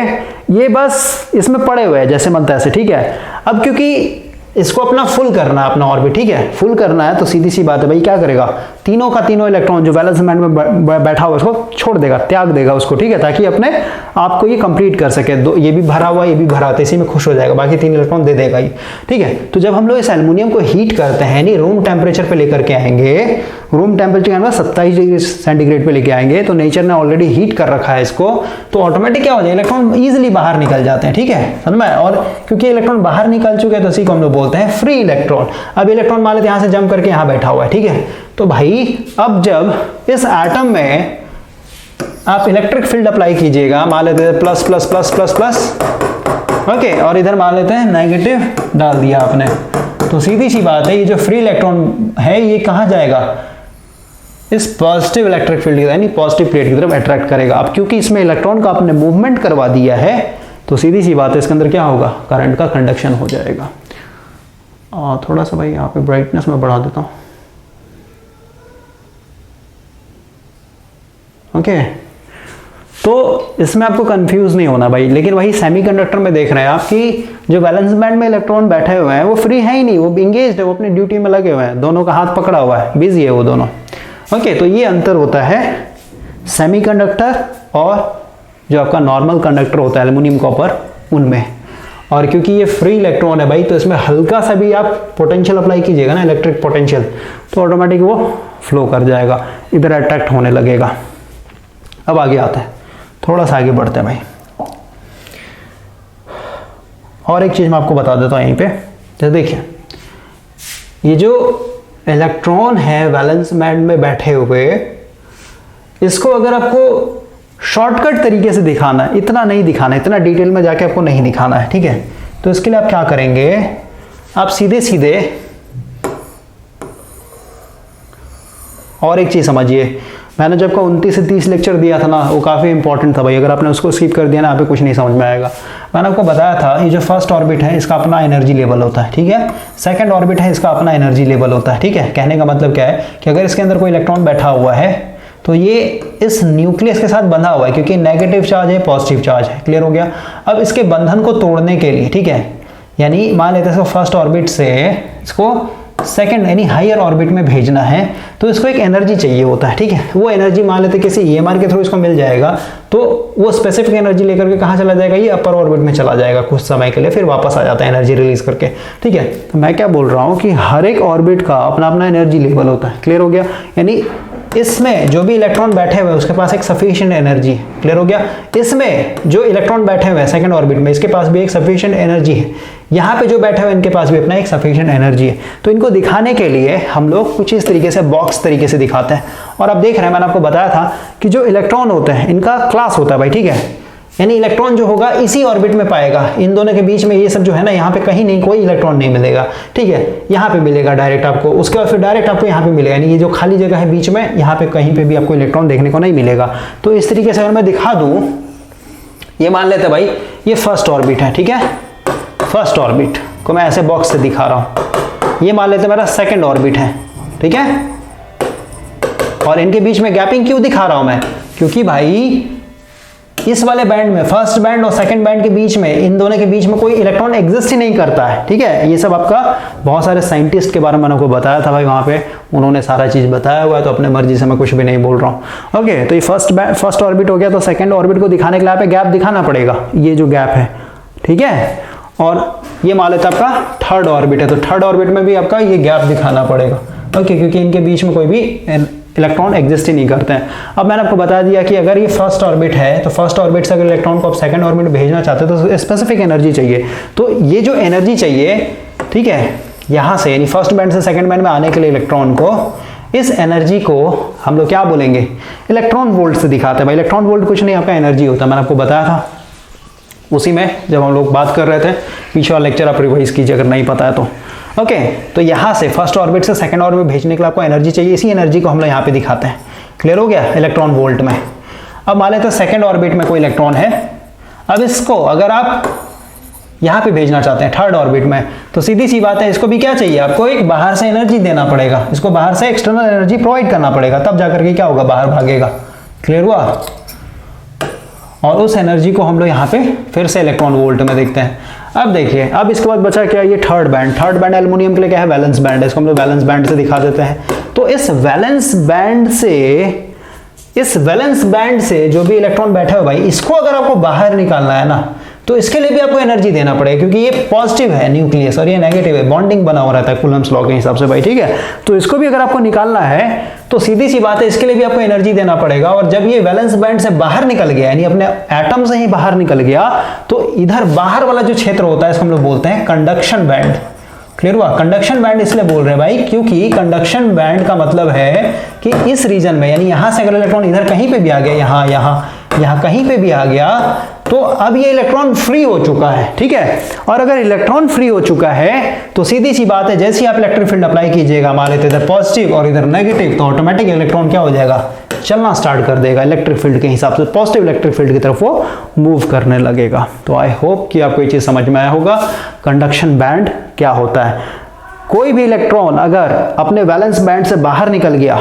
ये बस इसमें पड़े हुए हैं जैसे मन तैसे, ठीक है। अब क्योंकि इसको अपना फुल करना है, अपना ऑर्बिट, ठीक है, फुल करना है, तो सीधी सी बात है भाई, क्या करेगा, तीनों का तीनों इलेक्ट्रॉन जो वैलेंस बैंड में बैठा हुआ उसको छोड़ देगा, त्याग देगा उसको, ठीक है, ताकि अपने आप को ये कंप्लीट कर सके, दो ये भी भरा हुआ, ये भी भरा, तो इसी में खुश हो जाएगा, बाकी 3 इलेक्ट्रॉन दे देगा ही, ठीक है। तो जब हम लोग इस एल्युमिनियम को हीट करते हैं, नहीं रूम टेम्परेचर पे लेकर के आएंगे, रूम टेम्परेचर के अंदर 27 डिग्री सेंटीग्रेड पे लेके आएंगे, तो नेचर ने ऑलरेडी हीट कर रखा है इसको, तो ऑटोमेटिक क्या हो जाएगा, इलेक्ट्रॉन ईजिली बाहर निकल जाते हैं, ठीक है, समझ में। और क्योंकि इलेक्ट्रॉन बाहर निकल चुके हैं, तो इसी को हम लोग बोलते हैं फ्री इलेक्ट्रॉन। अब इलेक्ट्रॉन मान लेते हैं यहां से जंप करके यहां बैठा हुआ है, ठीक है। तो भाई अब जब इस एटम में आप इलेक्ट्रिक फील्ड अप्लाई कीजिएगा, मान लेते हैं plus plus plus plus plus, okay, और इधर मान लेते हैं नेगेटिव डाल दिया आपने, तो सीधी सी बात है, ये जो फ्री इलेक्ट्रॉन है ये कहां जाएगा, इस पॉजिटिव इलेक्ट्रिक फील्ड यानी पॉजिटिव प्लेट की तरफ अट्रैक्ट करेगा। अब क्योंकि इसमें इलेक्ट्रॉन का आपने मूवमेंट करवा दिया है, तो सीधी सी बात है, इसके अंदर क्या होगा, करंट का कंडक्शन हो जाएगा। थोड़ा सा भाई यहाँ पे ब्राइटनेस में बढ़ा देता हूँ, ओके। तो इसमें आपको कंफ्यूज नहीं होना भाई, लेकिन वही सेमीकंडक्टर में देख रहे हैं आप कि जो वैलेंस बैंड में इलेक्ट्रॉन बैठे हुए हैं वो फ्री है ही नहीं, वो इंगेज्ड है, वो अपनी ड्यूटी में लगे हुए हैं, दोनों का हाथ पकड़ा हुआ है, बिजी है वो दोनों, ओके। तो ये अंतर होता है सेमीकंडक्टर और जो आपका नॉर्मल कंडक्टर होता है एल्युमिनियम कॉपर, उनमें। और क्योंकि ये फ्री इलेक्ट्रॉन है भाई, तो इसमें हल्का सा भी आप पोटेंशियल अप्लाई कीजिएगा ना, इलेक्ट्रिक पोटेंशियल, तो ऑटोमेटिक वो फ्लो कर जाएगा, इधर अट्रैक्ट होने लगेगा। अब आगे आता है, थोड़ा सा आगे बढ़ते हैं भाई, और एक चीज मैं आपको बता देता हूँ यहीं पे, जैसे देखिए, ये जो इलेक्ट्रॉन है वैलेंस बैंड में बैठे हुए, इसको अगर आपको शॉर्टकट तरीके से दिखाना है, इतना नहीं दिखाना है, इतना डिटेल में जाके आपको नहीं दिखाना है, ठीक है। तो इसके लिए आप क्या करेंगे, आप सीधे सीधे और एक चीज समझिए, मैंने जब का 29 से 30 लेक्चर दिया था ना, वो काफ़ी इंपॉर्टेंट था भाई। अगर आपने उसको स्किप कर दिया ना, यहाँ पे कुछ नहीं समझ में आएगा। मैंने आपको बताया था ये जो फर्स्ट ऑर्बिट है इसका अपना एनर्जी लेवल होता है, ठीक है। सेकंड ऑर्बिट है इसका अपना एनर्जी लेवल होता है, ठीक है। कहने का मतलब क्या है कि अगर इसके अंदर कोई इलेक्ट्रॉन बैठा हुआ है तो ये इस न्यूक्लियस के साथ बंधा हुआ है, क्योंकि नेगेटिव चार्ज है, पॉजिटिव चार्ज है। क्लियर हो गया। अब इसके बंधन को तोड़ने के लिए, ठीक है, यानी मान लेते हैं इसको फर्स्ट ऑर्बिट से इसको सेकंड यानी हायर ऑर्बिट में भेजना है, तो इसको एक एनर्जी चाहिए होता है, ठीक है। वो एनर्जी मान लेते किसी ईएमआर के थ्रू इसको मिल जाएगा, तो वो स्पेसिफिक एनर्जी लेकर के कहाँ चला जाएगा, ये अपर ऑर्बिट में चला जाएगा कुछ समय के लिए, फिर वापस आ जाता है एनर्जी रिलीज करके, ठीक है। तो मैं क्या बोल रहा हूँ कि हर एक ऑर्बिट का अपना अपना एनर्जी लेवल होता है। क्लियर हो गया। यानी इसमें जो भी इलेक्ट्रॉन बैठे हुए हैं उसके पास एक सफिशिएंट एनर्जी है। क्लियर हो गया। इसमें जो इलेक्ट्रॉन बैठे हुए हैं सेकंड ऑर्बिट में, इसके पास भी एक सफिशिएंट एनर्जी है। यहाँ पे जो बैठे हुए हैं इनके पास भी अपना एक सफिशिएंट एनर्जी है। तो इनको दिखाने के लिए हम लोग कुछ इस तरीके से बॉक्स तरीके से दिखाते हैं। और आप देख रहे हैं, मैंने आपको बताया था कि जो इलेक्ट्रॉन होते हैं इनका क्लास होता है भाई, ठीक है। यानी इलेक्ट्रॉन जो होगा इसी ऑर्बिट में पाएगा, इन दोनों के बीच में ये सब जो है ना, यहाँ पे कहीं नहीं कोई इलेक्ट्रॉन नहीं मिलेगा, ठीक है। यहाँ पे मिलेगा डायरेक्ट आपको, उसके बाद फिर डायरेक्ट आपको यहाँ पे मिलेगा, यानी ये जो खाली जगह है बीच में, यहाँ पे कहीं पे भी आपको इलेक्ट्रॉन देखने को नहीं मिलेगा। तो इस तरीके से अगर मैं दिखा दूं, ये मान लेते भाई ये फर्स्ट ऑर्बिट है, ठीक है। फर्स्ट ऑर्बिट को मैं ऐसे बॉक्स से दिखा रहा हूं। ये मान लेते मेरा सेकेंड ऑर्बिट है, ठीक है। और इनके बीच में गैपिंग क्यों दिखा रहा हूं मैं, क्योंकि भाई इस वाले बैंड में, फर्स्ट बैंड और सेकंड बैंड के बीच में, इन दोनों के बीच में कोई इलेक्ट्रॉन एग्जिस्ट ही नहीं करता है, ठीक है। ये सब आपका बहुत सारे साइंटिस्ट के बारे में मैंने आपको बताया था भाई, वहां पे उन्होंने सारा चीज बताया हुआ है, तो अपने मर्जी से मैं कुछ भी नहीं बोल रहा हूँ। ओके, तो ये फर्स्ट ऑर्बिट हो गया। तो सेकंड ऑर्बिट को दिखाने के लिए यहाँ पे गैप दिखाना पड़ेगा, ये जो गैप है, ठीक है। और ये मान लेते आपका थर्ड ऑर्बिट है, तो थर्ड ऑर्बिट में भी आपका ये गैप दिखाना पड़ेगा, ओके, क्योंकि इनके बीच में कोई भी इलेक्ट्रॉन एग्जिस्ट ही नहीं करते हैं। अब मैंने आपको बता दिया कि अगर ये फर्स्ट ऑर्बिट है, तो फर्स्ट ऑर्बिट से अगर इलेक्ट्रॉन को आप सेकंड ऑर्बिट में भेजना चाहते हो तो स्पेसिफिक एनर्जी चाहिए। तो ये जो एनर्जी चाहिए, ठीक है, यहां से यानी फर्स्ट बैंड से सेकंड बैंड में आने के लिए इलेक्ट्रॉन को, इस एनर्जी को हम लोग क्या बोलेंगे, इलेक्ट्रॉन वोल्ट से दिखाते हैं भाई। इलेक्ट्रॉन वोल्ट कुछ नहीं, आपका एनर्जी होता है, मैंने आपको बताया था उसी में जब हम लोग बात कर रहे थे। पीछे वाला लेक्चर आप रिवाइज कीजिए अगर नहीं पता है तो। ओके, तो यहां से फर्स्ट ऑर्बिट से सेकंड ऑर्बिट में भेजने के लिए आपको एनर्जी चाहिए, इसी एनर्जी को हम लोग यहाँ पे दिखाते हैं। क्लियर हो गया, इलेक्ट्रॉन वोल्ट में। अब मान लेते हैं सेकंड ऑर्बिट में कोई इलेक्ट्रॉन है, अब इसको अगर आप यहाँ पे भेजना चाहते हैं थर्ड ऑर्बिट में, तो सीधी सी बात है, इसको भी क्या चाहिए, आपको एक बाहर से एनर्जी देना पड़ेगा, इसको बाहर से एक्सटर्नल एनर्जी प्रोवाइड करना पड़ेगा, तब जाकर के क्या होगा, बाहर भागेगा। क्लियर हुआ। और उस एनर्जी को हम लोग यहाँ पे फिर से इलेक्ट्रॉन वोल्ट में देखते हैं। अब देखिए, अब इसके बाद बचा क्या, ये third band. Third band aluminium के लिए क्या है, वैलेंस बैंड है, इसको हम लोग वैलेंस बैंड से दिखा देते हैं। तो इस वैलेंस बैंड से जो भी इलेक्ट्रॉन बैठा है भाई, इसको अगर आपको बाहर निकालना है ना, तो इसके लिए भी आपको एनर्जी देना पड़ेगा, क्योंकि ये पॉजिटिव है न्यूक्लियस और ये नेगेटिव है, बॉन्डिंग बना हुआ रहता है कूलम्ब्स लॉ के हिसाब से भाई, ठीक है। तो इसको भी अगर आपको निकालना है तो सीधी सी बात है, इसके लिए भी आपको एनर्जी देना पड़ेगा। और जब ये वैलेंस बैंड से बाहर निकल गया, यानी अपने एटम से ही बाहर निकल गया, तो इधर बाहर वाला जो क्षेत्र होता है इसको हम लोग बोलते हैं कंडक्शन बैंड। क्लियर हुआ। कंडक्शन बैंड इसलिए बोल रहे हैं भाई, क्योंकि कंडक्शन बैंड का मतलब है कि इस रीजन में, यानी यहां से अगर इलेक्ट्रॉन इधर कहीं पे भी आ गया, यहां कहीं पे भी आ गया, तो अब ये इलेक्ट्रॉन फ्री हो चुका है, ठीक है। और अगर इलेक्ट्रॉन फ्री हो चुका है तो सीधी सी बात है, जैसे ही आप इलेक्ट्रिक फील्ड अप्लाई कीजिएगा, मान लेते इधर पॉजिटिव और इधर नेगेटिव, तो ऑटोमेटिक इलेक्ट्रॉन क्या हो जाएगा, चलना स्टार्ट कर देगा इलेक्ट्रिक फील्ड के हिसाब से, पॉजिटिव इलेक्ट्रिक फील्ड की तरफ वो मूव करने लगेगा। तो आई होप कि आपको ये चीज समझ में आया होगा, कंडक्शन बैंड क्या होता है। कोई भी इलेक्ट्रॉन अगर अपने वैलेंस बैंड से बाहर निकल गया,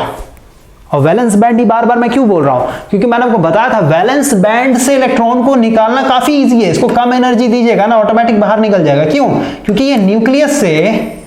और वैलेंस बैंड ही बार बार मैं क्यों बोल रहा हूं, क्योंकि मैंने आपको बताया था वैलेंस बैंड से इलेक्ट्रॉन को निकालना काफी इजी है, इसको कम एनर्जी दीजिएगा ना, ऑटोमेटिक बाहर निकल जाएगा। क्यों, क्योंकि ये न्यूक्लियस से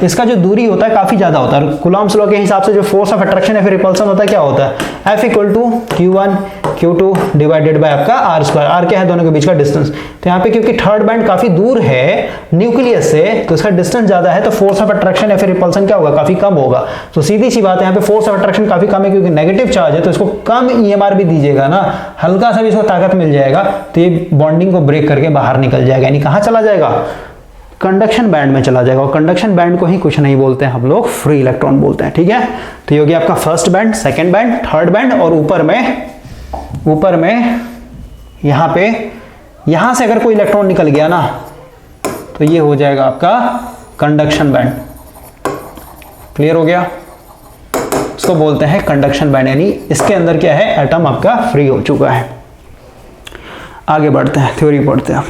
इसका जो दूरी होता है काफी ज्यादा होता है। कूलम्ब्स लॉ के हिसाब से जो फोर्स ऑफ अट्रैक्शन या फिर रिपल्सन होता है, क्या होता है, F equal to Q1 Q2 divided by आपका R स्क्वायर। R क्या है, दोनों के बीच का डिस्टेंस। तो यहाँ पे क्योंकि थर्ड बैंड काफी दूर है न्यूक्लियस से, तो इसका डिस्टेंस ज्यादा है, तो फोर्स ऑफ अट्रैक्शन या फिर रिपल्सन क्या होगा, काफी कम होगा। तो सीधी सी बात है, यहाँ पे फोर्स ऑफ अट्रैक्शन काफी कम है, क्योंकि नेगेटिव चार्ज है, तो इसको कम EMR भी दीजिएगा ना, हल्का सा भी इसको ताकत मिल जाएगा, तो ये बॉन्डिंग को ब्रेक करके बाहर निकल जाएगा, यानी कहाँ चला जाएगा, कंडक्शन बैंड में चला जाएगा। और कंडक्शन बैंड को ही कुछ नहीं बोलते हैं हम लोग, फ्री इलेक्ट्रॉन बोलते हैं, ठीक है। तो ये हो गया आपका first band, second band, third band, और ऊपर में ऊपर में यहाँ पे, यहाँ से अगर कोई इलेक्ट्रॉन निकल गया ना तो ये हो जाएगा आपका कंडक्शन बैंड। क्लियर हो गया? इसको बोलते हैं कंडक्शन बैंड, यानी इसके अंदर क्या है, एटम आपका फ्री हो चुका है। आगे बढ़ते हैं, थ्योरी पढ़ते हैं।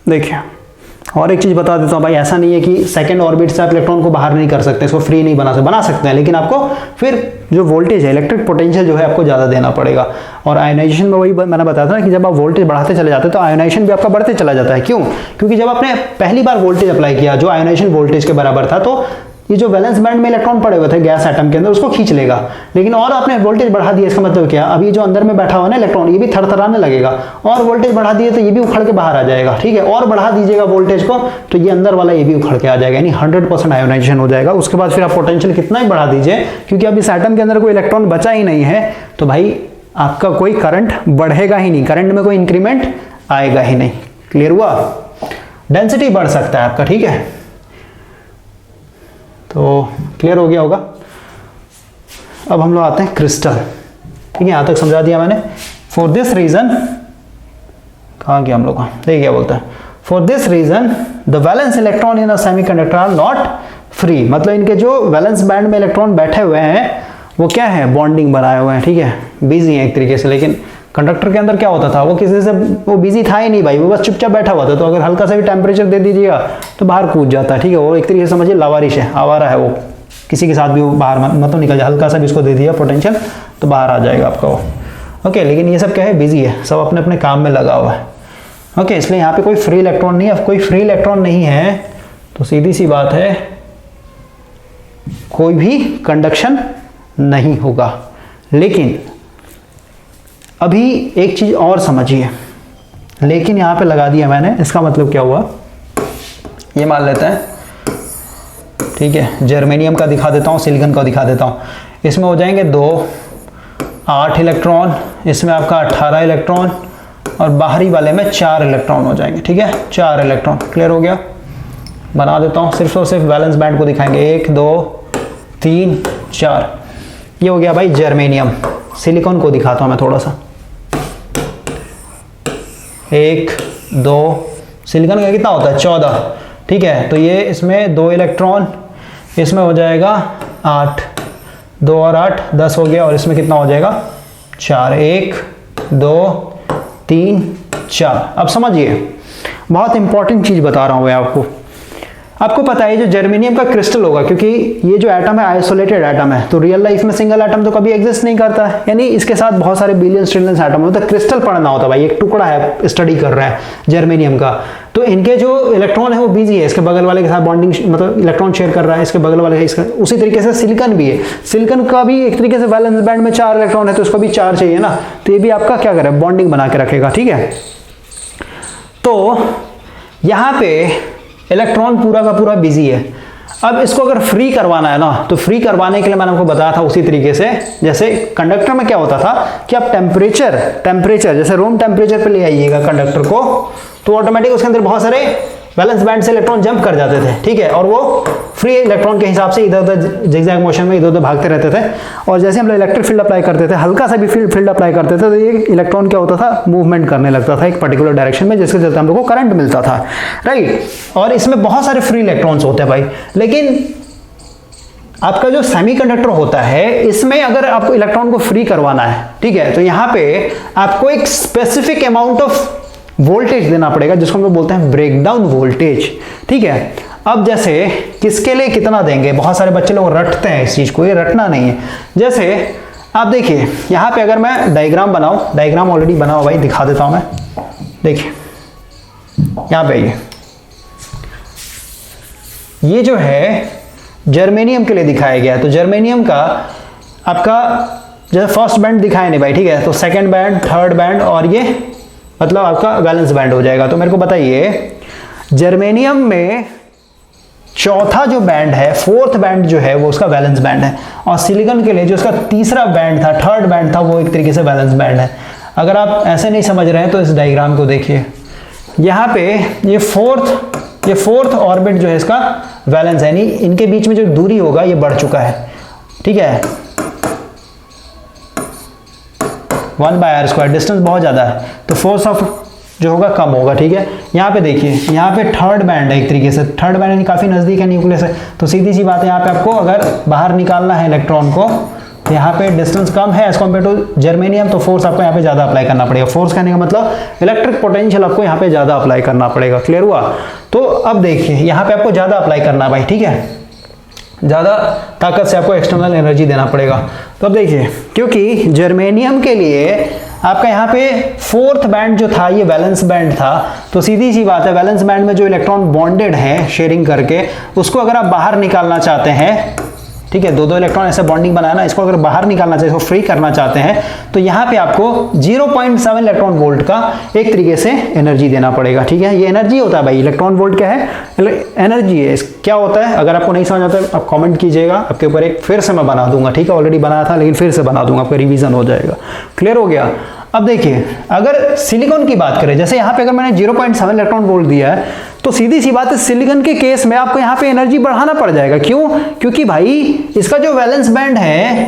देखिए और एक चीज बता देता हूं भाई, ऐसा नहीं है कि सेकंड ऑर्बिट से आप इलेक्ट्रॉन को बाहर नहीं कर सकते, इसको फ्री नहीं बना सकते हैं, लेकिन आपको फिर जो वोल्टेज है, इलेक्ट्रिक पोटेंशियल जो है आपको ज़्यादा देना पड़ेगा। और आयोनाइजेशन में वही मैंने बताया था ना कि जब आप वोल्टेज बढ़ाते चले जाते हैं तो आयोनाइजेशन भी आपका बढ़ते चला जाता है। क्यों? क्योंकि जब आपने पहली बार वोल्टेज अप्लाई किया जो आयोनाइजेशन वोल्टेज के बराबर था, तो ये जो वैलेंस बैंड में इलेक्ट्रॉन पड़े हुए थे गैस एटम के अंदर, उसको खींच लेगा। लेकिन और आपने वोल्टेज बढ़ा दिया, इसका मतलब क्या, अभी जो अंदर में बैठा हुआ ना इलेक्ट्रॉन, ये भी थरथराने लगेगा। और वोल्टेज बढ़ा दिए तो ये भी उखड़ के बाहर आ जाएगा। ठीक है, और बढ़ा दीजिएगा वोल्टेज को तो ये अंदर वाला ये भी उखड़ के आ जाएगा, यानी 100% आयोनाइजेशन हो जाएगा। उसके बाद फिर आप पोटेंशियल कितना ही बढ़ा दीजिए, क्योंकि अब इस एटम के अंदर कोई इलेक्ट्रॉन बचा ही नहीं है, तो भाई आपका कोई करंट बढ़ेगा ही नहीं, करंट में कोई इंक्रीमेंट आएगा ही नहीं। क्लियर हुआ? डेंसिटी बढ़ सकता है आपका। ठीक है, तो क्लियर हो गया होगा। अब हम लोग आते हैं क्रिस्टल। ठीक है, यहां तक समझा दिया मैंने। फॉर दिस रीजन, कहां गया हम लोग, देखिए क्या बोलता है, for this reason the valence electron in a semiconductor are not free. मतलब इनके जो वैलेंस बैंड में इलेक्ट्रॉन बैठे हुए हैं वो क्या है, बॉन्डिंग बनाए हुए हैं। ठीक है, बिजी है एक तरीके से। लेकिन कंडक्टर के अंदर क्या होता था, वो किसी से वो बिजी था ही नहीं भाई, वो बस चुपचाप बैठा हुआ था। तो अगर हल्का सा भी टेम्परेचर दे दीजिएगा तो बाहर कूद जाता है। ठीक है, वो एक तरीके से समझिए लावारिश है, आवारा है, वो किसी के साथ भी वो बाहर मतलब निकल जाए, हल्का सा भी उसको दे दिया पोटेंशियल तो बाहर आ जाएगा आपका वो। ओके, लेकिन ये सब क्या है, बिजी है, सब अपने अपने काम में लगा हुआ है। ओके, इसलिए यहाँ पे कोई फ्री इलेक्ट्रॉन नहीं है। कोई फ्री इलेक्ट्रॉन नहीं है तो सीधी सी बात है कोई भी कंडक्शन नहीं होगा। लेकिन अभी एक चीज और समझिए, लेकिन यहां पे लगा दिया मैंने, इसका मतलब क्या हुआ, ये मान लेते हैं। ठीक है, जर्मेनियम का दिखा देता हूं, सिलिकॉन का दिखा देता हूं। इसमें हो जाएंगे 2 8 इलेक्ट्रॉन, इसमें आपका 18 इलेक्ट्रॉन, और बाहरी वाले में 4 इलेक्ट्रॉन हो जाएंगे। ठीक है, 4 इलेक्ट्रॉन। क्लियर हो गया? बना देता हूं, सिर्फ और सिर्फ वैलेंस बैंड को दिखाएंगे। 1 2 3 4, ये हो गया भाई जर्मेनियम। सिलिकॉन को दिखाता हूं मैं थोड़ा सा। 1 2, सिलिकॉन का कितना होता है, 14। ठीक है, तो ये इसमें 2 इलेक्ट्रॉन, इसमें हो जाएगा 8, 2 और 8 10 हो गया, और इसमें कितना हो जाएगा 4। 1 2 3 4। अब समझिए, बहुत इंपॉर्टेंट चीज बता रहा हूं मैं आपको पता है जो जर्मेनियम का क्रिस्टल होगा, क्योंकि ये जो एटम है आइसोलेटेड एटम है, तो रियल लाइफ में सिंगल एटम तो कभी एग्जिस्ट नहीं करता है, यानी इसके साथ बहुत सारे बिलियंस ट्रिलियंस एटम होता है। क्रिस्टल पढ़ना होता है भाई, एक टुकड़ा है, स्टडी कर रहा है जर्मेनियम का, तो इनके जो इलेक्ट्रॉन है वो बिजी है, इसके बगल वाले के साथ बॉन्डिंग मतलब इलेक्ट्रॉन शेयर कर रहा है, इसके बगल वाले इसका। उसी तरीके से सिलिकॉन भी है, सिलिकॉन का भी एक तरीके से वैलेंस बैंड में 4 इलेक्ट्रॉन है, तो उसको भी 4 चाहिए ना, तो ये भी आपका क्या करे, बॉन्डिंग बना के रखेगा। ठीक है, तो यहाँ पे इलेक्ट्रॉन पूरा का पूरा बिजी है। अब इसको अगर फ्री करवाना है ना, तो फ्री करवाने के लिए मैंने आपको बताया था उसी तरीके से, जैसे कंडक्टर में क्या होता था कि आप टेम्परेचर जैसे रूम टेम्परेचर पे ले आइएगा कंडक्टर को, तो ऑटोमेटिक उसके अंदर बहुत सारे वैलेंस बैंड से इलेक्ट्रॉन जंप कर जाते थे। ठीक है, और वो फ्री इलेक्ट्रॉन के हिसाब से इधर उधर जिगजैग मोशन में इधर उधर भागते रहते थे। और जैसे हम लोग इलेक्ट्रिक फील्ड अप्लाई करते थे, हल्का सा भी फील्ड अप्लाई करते थे, तो ये इलेक्ट्रॉन क्या होता था, मूवमेंट करने लगता था एक पर्टिकुलर डायरेक्शन में, जिसके चलते हम लोग को करंट मिलता था। राइट, और इसमें बहुत सारे फ्री इलेक्ट्रॉन्स होते हैं भाई। लेकिन आपका जो सेमीकंडक्टर होता है, इसमें अगर आपको इलेक्ट्रॉन को फ्री करवाना है, ठीक है, तो यहाँ पे आपको एक स्पेसिफिक अमाउंट ऑफ वोल्टेज देना पड़ेगा, जिसको हम लोग बोलते हैं ब्रेकडाउन वोल्टेज। ठीक है, अब जैसे किसके लिए कितना देंगे, बहुत सारे बच्चे लोग रटते हैं इस चीज को, ये रटना नहीं है। जैसे आप देखिए यहाँ पे अगर मैं डायग्राम बनाऊं, डायग्राम ऑलरेडी बना हुआ भाई, दिखा देता हूं मैं। देखिए यहाँ पे ये जो है जर्मेनियम के लिए दिखाया गया है, तो जर्मेनियम का आपका जैसे फर्स्ट बैंड दिखाया नहीं भाई, ठीक है, तो सेकंड बैंड, थर्ड बैंड, और ये मतलब आपका वैलेंस बैंड हो जाएगा। तो मेरे को बताइए जर्मेनियम में चौथा जो बैंड है, फोर्थ बैंड जो है वो उसका वैलेंस बैंड है, और सिलिकॉन के लिए जो उसका तीसरा बैंड था, थर्ड बैंड था, वो एक तरीके से वैलेंस बैंड है। अगर आप ऐसे नहीं समझ रहे हैं तो इस डायग्राम को देखिए, यहाँ पे ये फोर्थ ऑर्बिट जो है इसका वैलेंस है, यानी इनके बीच में जो दूरी होगा ये बढ़ चुका है। ठीक है, 1/r², डिस्टेंस बहुत ज़्यादा है तो फोर्स ऑफ जो होगा कम होगा, ठीक है। यहाँ पे देखिए, यहाँ पे थर्ड बैंड है एक तरीके से, थर्ड बैंड यानी काफ़ी नज़दीक है न्यूक्लियस से, तो सीधी सी बात है यहाँ पे आपको अगर बाहर निकालना है इलेक्ट्रॉन को, यहाँ पे डिस्टेंस कम है एज कम्पेयर टू जर्मेनियम, तो फोर्स आपको यहाँ पे ज़्यादा अप्लाई करना पड़ेगा। फोर्स कहने का मतलब इलेक्ट्रिक पोटेंशियल आपको यहाँ पे ज़्यादा अप्लाई करना पड़ेगा। क्लियर हुआ? तो अब देखिए यहाँ पे आपको ज़्यादा अप्लाई करना भाई, ठीक है, ज़्यादा ताकत से आपको एक्सटर्नल एनर्जी देना पड़ेगा। तो अब देखिए, क्योंकि जर्मेनियम के लिए आपका यहाँ पे फोर्थ बैंड जो था ये वैलेंस बैंड था, तो सीधी सी बात है वैलेंस बैंड में जो इलेक्ट्रॉन बॉन्डेड है शेयरिंग करके, उसको अगर आप बाहर निकालना चाहते हैं, ठीक है, दो इलेक्ट्रॉन ऐसे बॉन्डिंग बनाया ना, इसको अगर बाहर निकालना चाहिए, इसको फ्री करना चाहते हैं, तो यहाँ पे आपको 0.7 इलेक्ट्रॉन वोल्ट का एक तरीके से एनर्जी देना पड़ेगा, ठीक है। ये एनर्जी होता है भाई, इलेक्ट्रॉन वोल्ट क्या है? एनर्जी है। क्या होता है? अगर आपको नहीं समझ आता है आप कमेंट कीजिएगा, आपके ऊपर एक फिर से मैं बना दूंगा, ठीक है, ऑलरेडी बनाया था लेकिन फिर से बना दूंगा, आपका रिवीजन हो जाएगा। क्लियर हो गया? अब देखिए, अगर सिलिकॉन की बात करें, जैसे यहाँ पे अगर मैंने 0.7 इलेक्ट्रॉन वोल्ट दिया है, तो सीधी सी बात है सिलिकॉन के केस में आपको यहाँ पे एनर्जी बढ़ाना पड़ जाएगा। क्यों? क्योंकि भाई इसका जो वैलेंस बैंड है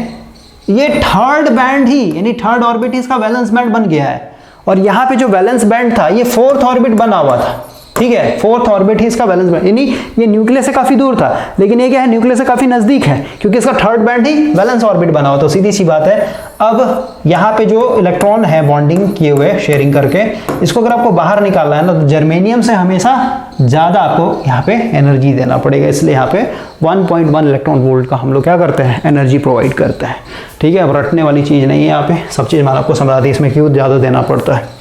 ये थर्ड बैंड ही, यानी थर्ड ऑर्बिट ही इसका वैलेंस बैंड बन गया है, और यहाँ पे जो वैलेंस बैंड था ये फोर्थ ऑर्बिट बना हुआ था, ठीक है, फोर्थ ऑर्बिट ही इसका वैलेंस बैंड, यानी ये न्यूक्लियस से काफी दूर था, लेकिन ये क्या है, न्यूक्लियस से काफी नजदीक है, क्योंकि इसका थर्ड बैंड ही वैलेंस ऑर्बिट बना हुआ। तो सीधी सी बात है, अब यहाँ पे जो इलेक्ट्रॉन है बॉन्डिंग किए हुए शेयरिंग करके, इसको अगर आपको बाहर निकालना है ना, तो जर्मेनियम से हमेशा ज्यादा आपको यहाँ पे एनर्जी देना पड़ेगा, इसलिए यहाँ पे 1.1 इलेक्ट्रॉन वोल्ट का हम लोग क्या करते हैं, एनर्जी प्रोवाइड करते हैं, ठीक है। अब रटने वाली चीज नहीं है, यहाँ पे सब चीज मैंने आपको समझा दी, इसमें क्यों ज्यादा देना पड़ता है।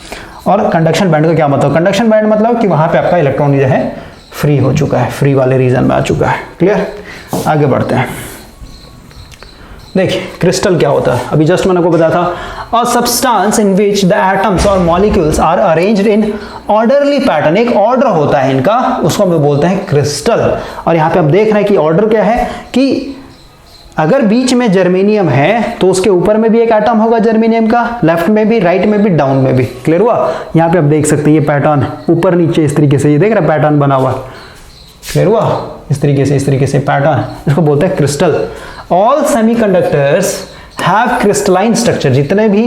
और कंडक्शन बैंड का क्या मतलब? कंडक्शन बैंड मतलब कि वहां पे आपका इलेक्ट्रॉन जो है फ्री हो चुका है, फ्री वाले रीजन में आ चुका है। क्लियर? आगे बढ़ते हैं। देखिए क्रिस्टल क्या होता है, अभी जस्ट मैंने को बताया था, a substance in which the atoms और molecules are arranged in orderly pattern, एक ऑर्डर होता है इनका, उसको हम बोलते हैं क्रिस्टल। और यहाँ पे आप देख रहे हैं कि ऑर्डर क्या है, कि अगर बीच में जर्मेनियम है तो उसके ऊपर में भी एक एटम होगा जर्मेनियम का, लेफ्ट में भी, राइट में भी, डाउन में भी। क्लियर हुआ? यहाँ पे आप देख सकते हैं ये पैटर्न ऊपर नीचे इस तरीके से, ये देख रहे हैं पैटर्न बना हुआ। क्लियर हुआ? इस तरीके से पैटर्न, इसको बोलते हैं crystal. All semiconductors have crystalline structure, जितने भी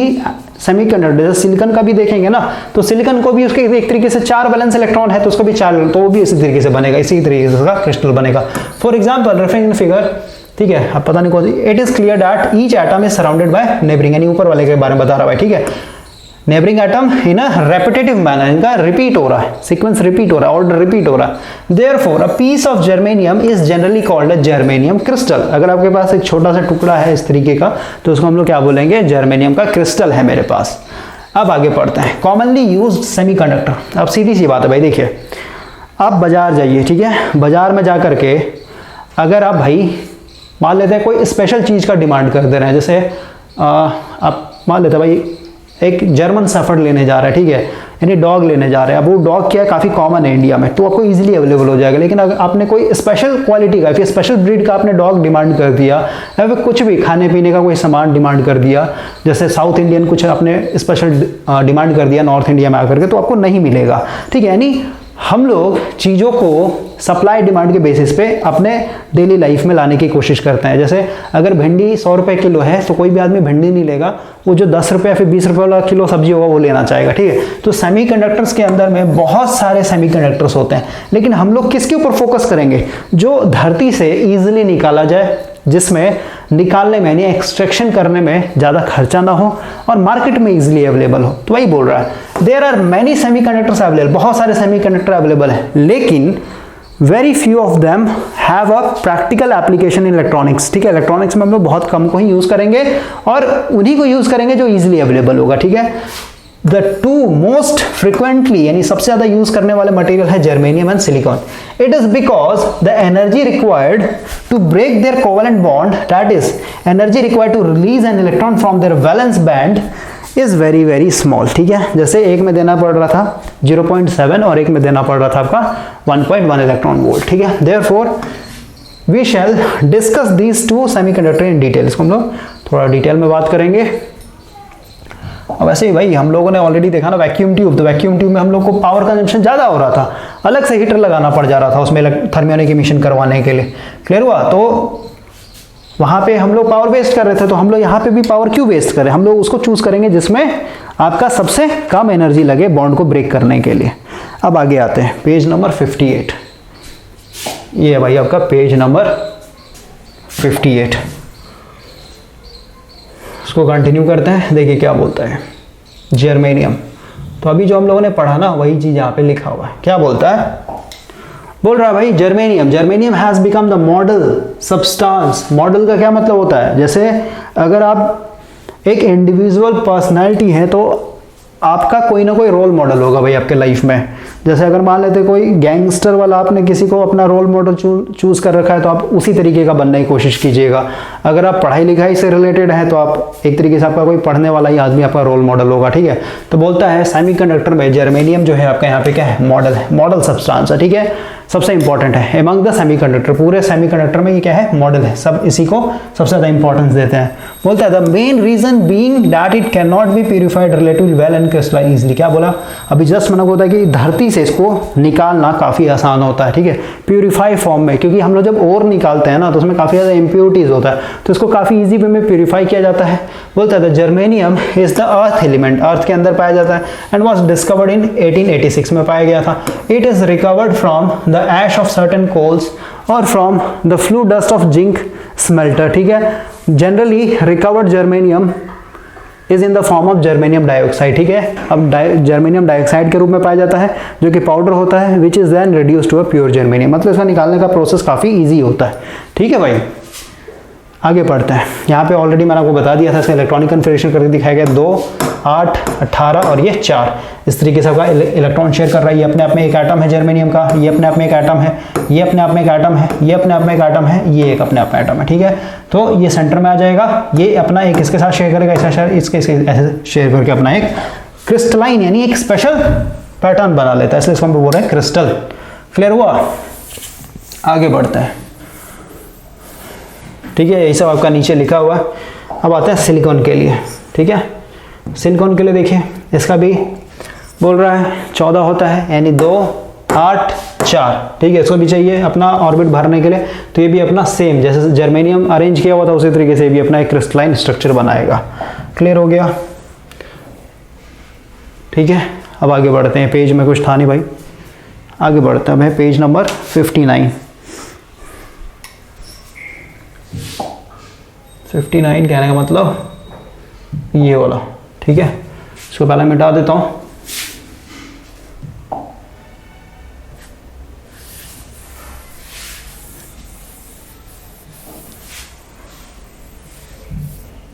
सेमीकंडक्टर, जैसे सिलिकॉन का भी देखेंगे ना, तो सिलिकॉन को भी उसके एक तरीके से 4 वैलेंस इलेक्ट्रॉन है, तो उसको भी 4, तो वो भी इसी तरीके से बनेगा, इसी तरीके से उसका क्रिस्टल बनेगा। For example referring in figure, ठीक है, अब पता नहीं कौन सी, it is clear that each atom is surrounded by neighbouring, यानी ऊपर वाले के बारे में बता रहा है, ठीक है, neighbouring atom in a repetitive manner, इनका रिपीट हो रहा है, सीक्वेंस रिपीट हो रहा है, ऑर्डर रिपीट हो रहा है। Therefore a piece of germanium is generally called a germanium crystal. अगर आपके पास एक छोटा सा टुकड़ा है इस तरीके का, तो उसको हम लोग क्या बोलेंगे, जर्मेनियम का क्रिस्टल है मेरे पास। अब आगे पढ़ते हैं, कॉमनली यूज्ड सेमीकंडक्टर। अब सीधी सी बात है भाई, देखिए आप बाजार जाइए, ठीक है, बाजार में जा करके अगर आप भाई मान लेते हैं कोई स्पेशल चीज़ का डिमांड कर दे रहे हैं, जैसे आप मान लेते हैं भाई एक जर्मन शेफर्ड लेने जा रहा है, ठीक है, यानी डॉग लेने जा रहे हैं। अब वो डॉग क्या है, काफ़ी कॉमन है इंडिया में, तो आपको इजीली अवेलेबल हो जाएगा। लेकिन अगर आपने कोई स्पेशल क्वालिटी का, फिर स्पेशल ब्रीड का आपने डॉग डिमांड कर दिया, या फिर कुछ भी खाने पीने का कोई सामान डिमांड कर दिया, जैसे साउथ इंडियन कुछ आपने स्पेशल डिमांड कर दिया नॉर्थ इंडिया में आकर के, तो आपको नहीं मिलेगा, ठीक है। यानी हम लोग चीज़ों को सप्लाई डिमांड के बेसिस पे अपने डेली लाइफ में लाने की कोशिश करते हैं। जैसे अगर भिंडी 100 रुपये किलो है, तो कोई भी आदमी भिंडी नहीं लेगा, वो जो 10 रुपये फिर 20 रुपये वाला किलो सब्जी होगा वो लेना चाहेगा, ठीक है। तो सेमीकंडक्टर्स के अंदर में बहुत सारे सेमीकंडक्टर्स होते हैं, लेकिन हम लोग किसके ऊपर फोकस करेंगे, जो धरती से ईजिली निकाला जाए, जिसमें निकालने में यानी एक्सट्रैक्शन करने में ज़्यादा खर्चा ना हो और मार्केट में इजीली अवेलेबल हो। तो वही बोल रहा है, there are many semiconductors available, बहुत सारे सेमीकंडक्टर अवेलेबल है, लेकिन very few of them have a practical application in electronics, ठीक है। इलेक्ट्रॉनिक्स में हम लोग बहुत कम को ही यूज़ करेंगे और उन्हीं को यूज़ करेंगे जो ईजिली अवेलेबल होगा, ठीक है। द टू मोस्ट फ्रिक्वेंटली यानी सबसे ज्यादा यूज करने वाले मटेरियल है germanium and silicon. It is because the energy required to break their covalent bond, that is energy required to release an electron from their valence band is very very small, ठीक है। जैसे एक में देना पड़ रहा था 0.7 और एक में देना पड़ रहा था आपका 1.1 इलेक्ट्रॉन वोल्ट, ठीक है। Therefore we shall discuss these two semiconductor in detail, इसको हम लोग थोड़ा डिटेल में बात करेंगे। अब वैसे ही भाई हम लोगों ने ऑलरेडी देखा ना वैक्यूम ट्यूब, तो वैक्यूम ट्यूब में हम लोग को पावर कंजम्पशन ज़्यादा हो रहा था, अलग से हीटर लगाना पड़ जा रहा था उसमें थर्मियोनिक इमिशन करवाने के लिए। क्लियर हुआ? तो वहाँ पे हम लोग पावर वेस्ट कर रहे थे, तो हम लोग यहाँ पे भी पावर क्यों वेस्ट करें, हम लोग उसको चूज करेंगे जिसमें आपका सबसे कम एनर्जी लगे बॉन्ड को ब्रेक करने के लिए। अब आगे आते हैं पेज नंबर 58। ये है भाई आपका पेज नंबर 58। इसको कंटिन्यू करते हैं, देखिए क्या बोलता है जर्मेनियम। तो अभी जो हम लोगों ने पढ़ा ना वही चीज यहाँ पे लिखा हुआ है। क्या बोलता है, बोल रहा है भाई germanium has become the model substance. Model का क्या मतलब होता है, जैसे अगर आप एक इंडिविजुअल पर्सनालिटी है तो आपका कोई ना कोई रोल मॉडल होगा भाई आपके लाइफ में। जैसे अगर मान लेते कोई गैंगस्टर वाला आपने किसी को अपना रोल मॉडल चूज कर रखा है तो आप उसी तरीके का बनने की कोशिश कीजिएगा। अगर आप पढ़ाई लिखाई से रिलेटेड है तो आप एक तरीके से आपका कोई पढ़ने वाला ही आदमी आपका रोल मॉडल होगा, ठीक है। तो बोलता है सेमीकंडक्टर में जर्मेनियम जो है आपका यहाँ पे क्या है, मॉडल है, मॉडल सब्सटेंस है, ठीक है, सबसे इंपॉर्टेंट है एमंग द सेमीकंडक्टर। पूरे सेमीकंडक्टर में ये क्या है, मॉडल है, सब इसी को सबसे ज़्यादा इंपॉर्टेंस देते हैं। बोलता है the main reason being that it can not be purified relatively well and crystalline easily. क्या बोला अभी जस्ट मैंने होता है कि धरती से इसको निकालना काफ़ी आसान होता है, ठीक है, प्यूरिफाई फॉर्म में, क्योंकि हम लोग जब ओर निकालते हैं ना तो उसमें काफ़ी ज़्यादा इम्प्योरिटीज होता है, तो इसको काफ़ी ईजी वे में प्यूरिफाई किया जाता है। बोलता है the germanium is the earth element, earth के अंदर पाया जाता है, एंड वॉज डिस्कवर्ड इन 1886 में पाया गया था। It is recovered from the ash of certain coals और from the flue dust of zinc smelter, ठीक है। Generally recovered germanium is in the form of germanium dioxide, ठीक है। अब जर्मेनियम डाइऑक्साइड के रूप में पाया जाता है जो कि पाउडर होता है, which is then reduce to a pure germanium. मतलब इसका निकालने का प्रोसेस काफ़ी ईजी होता है, ठीक है भाई। आगे पढ़ते हैं, यहाँ पे ऑलरेडी मैंने आपको बता दिया था, इसका इलेक्ट्रॉनिक कन्फिगरेशन करके दिखाया गया 2, 8, 18 और ये 4। इस तरीके से आपका इलेक्ट्रॉन शेयर कर रहा है। ये अपने आप में एक एटम है जर्मेनियम का, ये अपने आप में एक एटम है, ये अपने आप में एक एटम है, ये अपने आप में एक एटम है, ये एक अपने आप में एटम है, ठीक है। तो ये सेंटर में आ जाएगा, ये अपना एक इसके साथ शेयर करेगा, इसके ऐसे शेयर करके अपना एक क्रिस्टलाइन यानी एक स्पेशल पैटर्न बना लेता है, इसलिए इसको हम बोल रहे हैं क्रिस्टल। क्लियर हुआ? आगे बढ़ते हैं, ठीक है, यही सब आपका नीचे लिखा हुआ है। अब आते हैं सिलिकॉन के लिए, ठीक है। सिलिकॉन के लिए देखिए, इसका भी बोल रहा है 14 होता है, यानी 2, 8, 4, ठीक है। इसको भी चाहिए अपना ऑर्बिट भरने के लिए, तो ये भी अपना सेम जैसे जर्मेनियम अरेंज किया हुआ था उसी तरीके से भी अपना एक क्रिस्टलाइन स्ट्रक्चर बनाएगा। क्लियर हो गया? ठीक है, अब आगे बढ़ते हैं। पेज में कुछ था नहीं भाई, आगे बढ़ते हैं। पेज नंबर 59 कहने का मतलब ये वाला, ठीक है। इसको पहले मिटा देता हूं।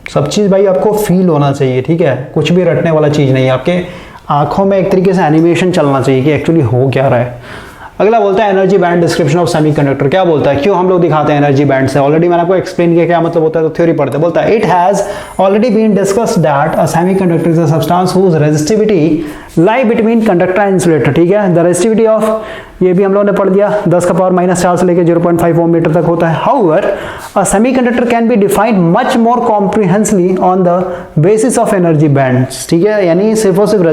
सब चीज भाई आपको फील होना चाहिए, ठीक है, कुछ भी रटने वाला चीज नहीं है। आपके आंखों में एक तरीके से एनिमेशन चलना चाहिए कि एक्चुअली हो क्या रहा है। अगला बोलता है energy band description of semiconductor. क्या बोलता है, क्यों हम लोग दिखाते हैं एनर्जी बैंड से? ऑलरेडी मैंने आपको एक्सप्लेन किया क्या मतलब होता है, तो थ्योरी पढ़ते हैं। बोलता है it has already been discussed that a semiconductor is a substance whose resistivity lie between conductor and insulator, ठीक है। द रेजिस्टिविटी ऑफ, ये भी हम लोगों ने पढ़ दिया, 10⁻⁻4 से लेकर 0.5 ओम मीटर तक होता है। However a semiconductor can be defined much more comprehensively on the basis of energy bands, ठीक है। यानी सिर्फ और सिर्फ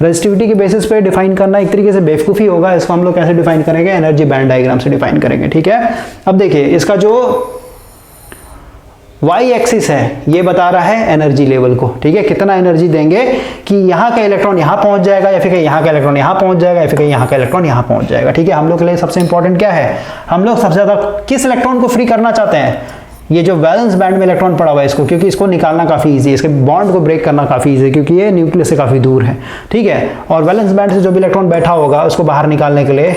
रेजिस्टिविटी के बेसिस पे डिफाइन करना एक तरीके से बेवकूफ़ी होगा। इसको हम लोग कैसे डिफाइन करेंगे? एनर्जी बैंड डायग्राम से डिफाइन करेंगे, ठीक है। अब देखिए, इसका जो वाई एक्सिस है ये बता रहा है एनर्जी लेवल को, ठीक है, कितना एनर्जी देंगे कि यहाँ का इलेक्ट्रॉन यहाँ पहुंच जाएगा, या फिर यहाँ का इलेक्ट्रॉन यहाँ पहुंच जाएगा, या फिर यहाँ का इलेक्ट्रॉन यहाँ पहुंच जाएगा, ठीक है। हम लोग के लिए सबसे इंपॉर्टेंट क्या है, हम लोग सबसे ज्यादा किस इलेक्ट्रॉन को फ्री करना चाहते हैं? ये जो वैलेंस बैंड में इलेक्ट्रॉन पड़ा हुआ है इसको, क्योंकि इसको निकालना काफी ईजी है, इसके बॉन्ड को ब्रेक करना काफी ईजी है, क्योंकि ये न्यूक्लियस से काफी दूर है, ठीक है। और वैलेंस बैंड से जो भी इलेक्ट्रॉन बैठा होगा उसको बाहर निकालने के लिए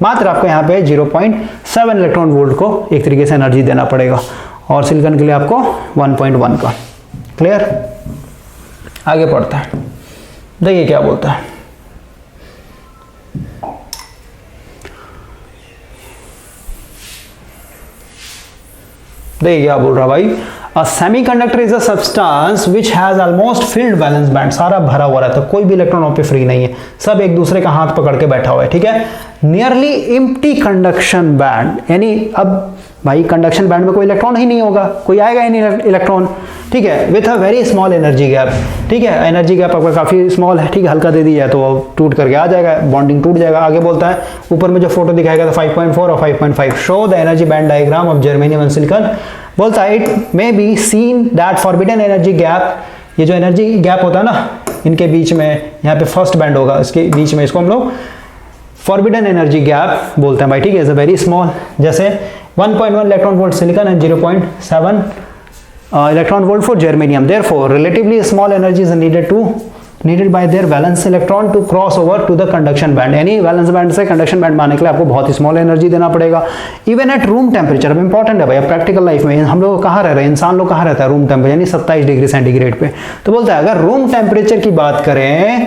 मात्र आपको यहाँ पे 0.7 इलेक्ट्रॉन वोल्ट को एक तरीके से एनर्जी देना पड़ेगा, और सिलिकॉन के लिए आपको 1.1 का। क्लियर? आगे पढ़ता है, देखिए क्या बोलता है। देखिए क्या बोल रहा भाई, A semiconductor is a substance which has almost filled valence band, सारा भरा हुआ रहता है, कोई भी इलेक्ट्रॉन वहां पे फ्री नहीं है, सब एक दूसरे का हाथ पकड़ के बैठा हुआ है, ठीक है। नियरली एम्प्टी कंडक्शन बैंड, यानी अब भाई कंडक्शन बैंड में कोई इलेक्ट्रॉन ही नहीं होगा, कोई आएगा ही नहीं इलेक्ट्रॉन, ठीक है। With a very small energy gap, ठीक है, एनर्जी गैप आपका काफी स्मॉल है, ठीक है, हल्का दे दिया तो टूट करके आ जाएगा, बॉन्डिंग टूट जाएगा। आगे बोलता है, ऊपर में जो फोटो दिखाएगा तो 5.4 और 5.5 show the energy band diagram of germanium and silicon बोलता है it may be seen that forbidden energy gap, ये जो एनर्जी गैप होता है ना इनके बीच में, यहाँ पे फर्स्ट बैंड होगा इसके बीच में, इसको हम लोग फॉरबिडन एनर्जी गैप बोलते हैं भाई, ठीक है, इज अ वेरी स्मॉल, जैसे 1.1 electron volt silicon and 0.7 electron volt for germanium, therefore relatively small energy is needed by their valence electron to cross over to the conduction band, यानी valence band से conduction band में आने के लिए आपको बहुत ही small energy देना पड़ेगा। इवन एट रूम टेम्परेचर, अब इंपॉर्टेंट है भाई, प्रैक्टिकल लाइफ में हम लोग कहाँ रह रहे हैं, इंसान लोग कहाँ रहता है, रूम टेम्परेचर यानी 27 डिग्री सेंटीग्रेड पे। तो बोलता है अगर रूम टेम्परेचर की बात करें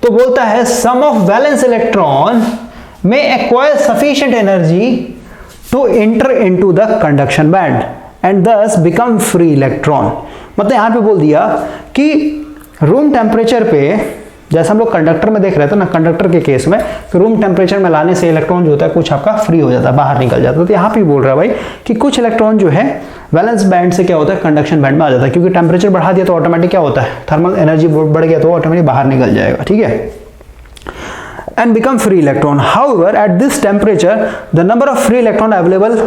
तो बोलता है some of valence electron may acquire sufficient energy to enter into the conduction band and thus become free electron. मतलब यहां पे बोल दिया कि रूम टेम्परेचर पे, जैसे हम लोग कंडक्टर में देख रहे थे ना, कंडक्टर के केस में तो रूम टेम्परेचर में लाने से इलेक्ट्रॉन जो होता है कुछ आपका फ्री हो जाता है, बाहर निकल जाता है। तो यहाँ पे बोल रहा है भाई कि कुछ इलेक्ट्रॉन जो है वैलेंस बैंड से क्या होता है, कंडक्शन बैंड में आ जाता है, क्योंकि टेम्परेचर बढ़ा दिया तो ऑटोमेटिक क्या होता है, थर्मल एनर्जी बढ़ गया तो ऑटोमेटिक बाहर निकल जाएगा, ठीक है, and become free electron. However at this temperature the number of free electron available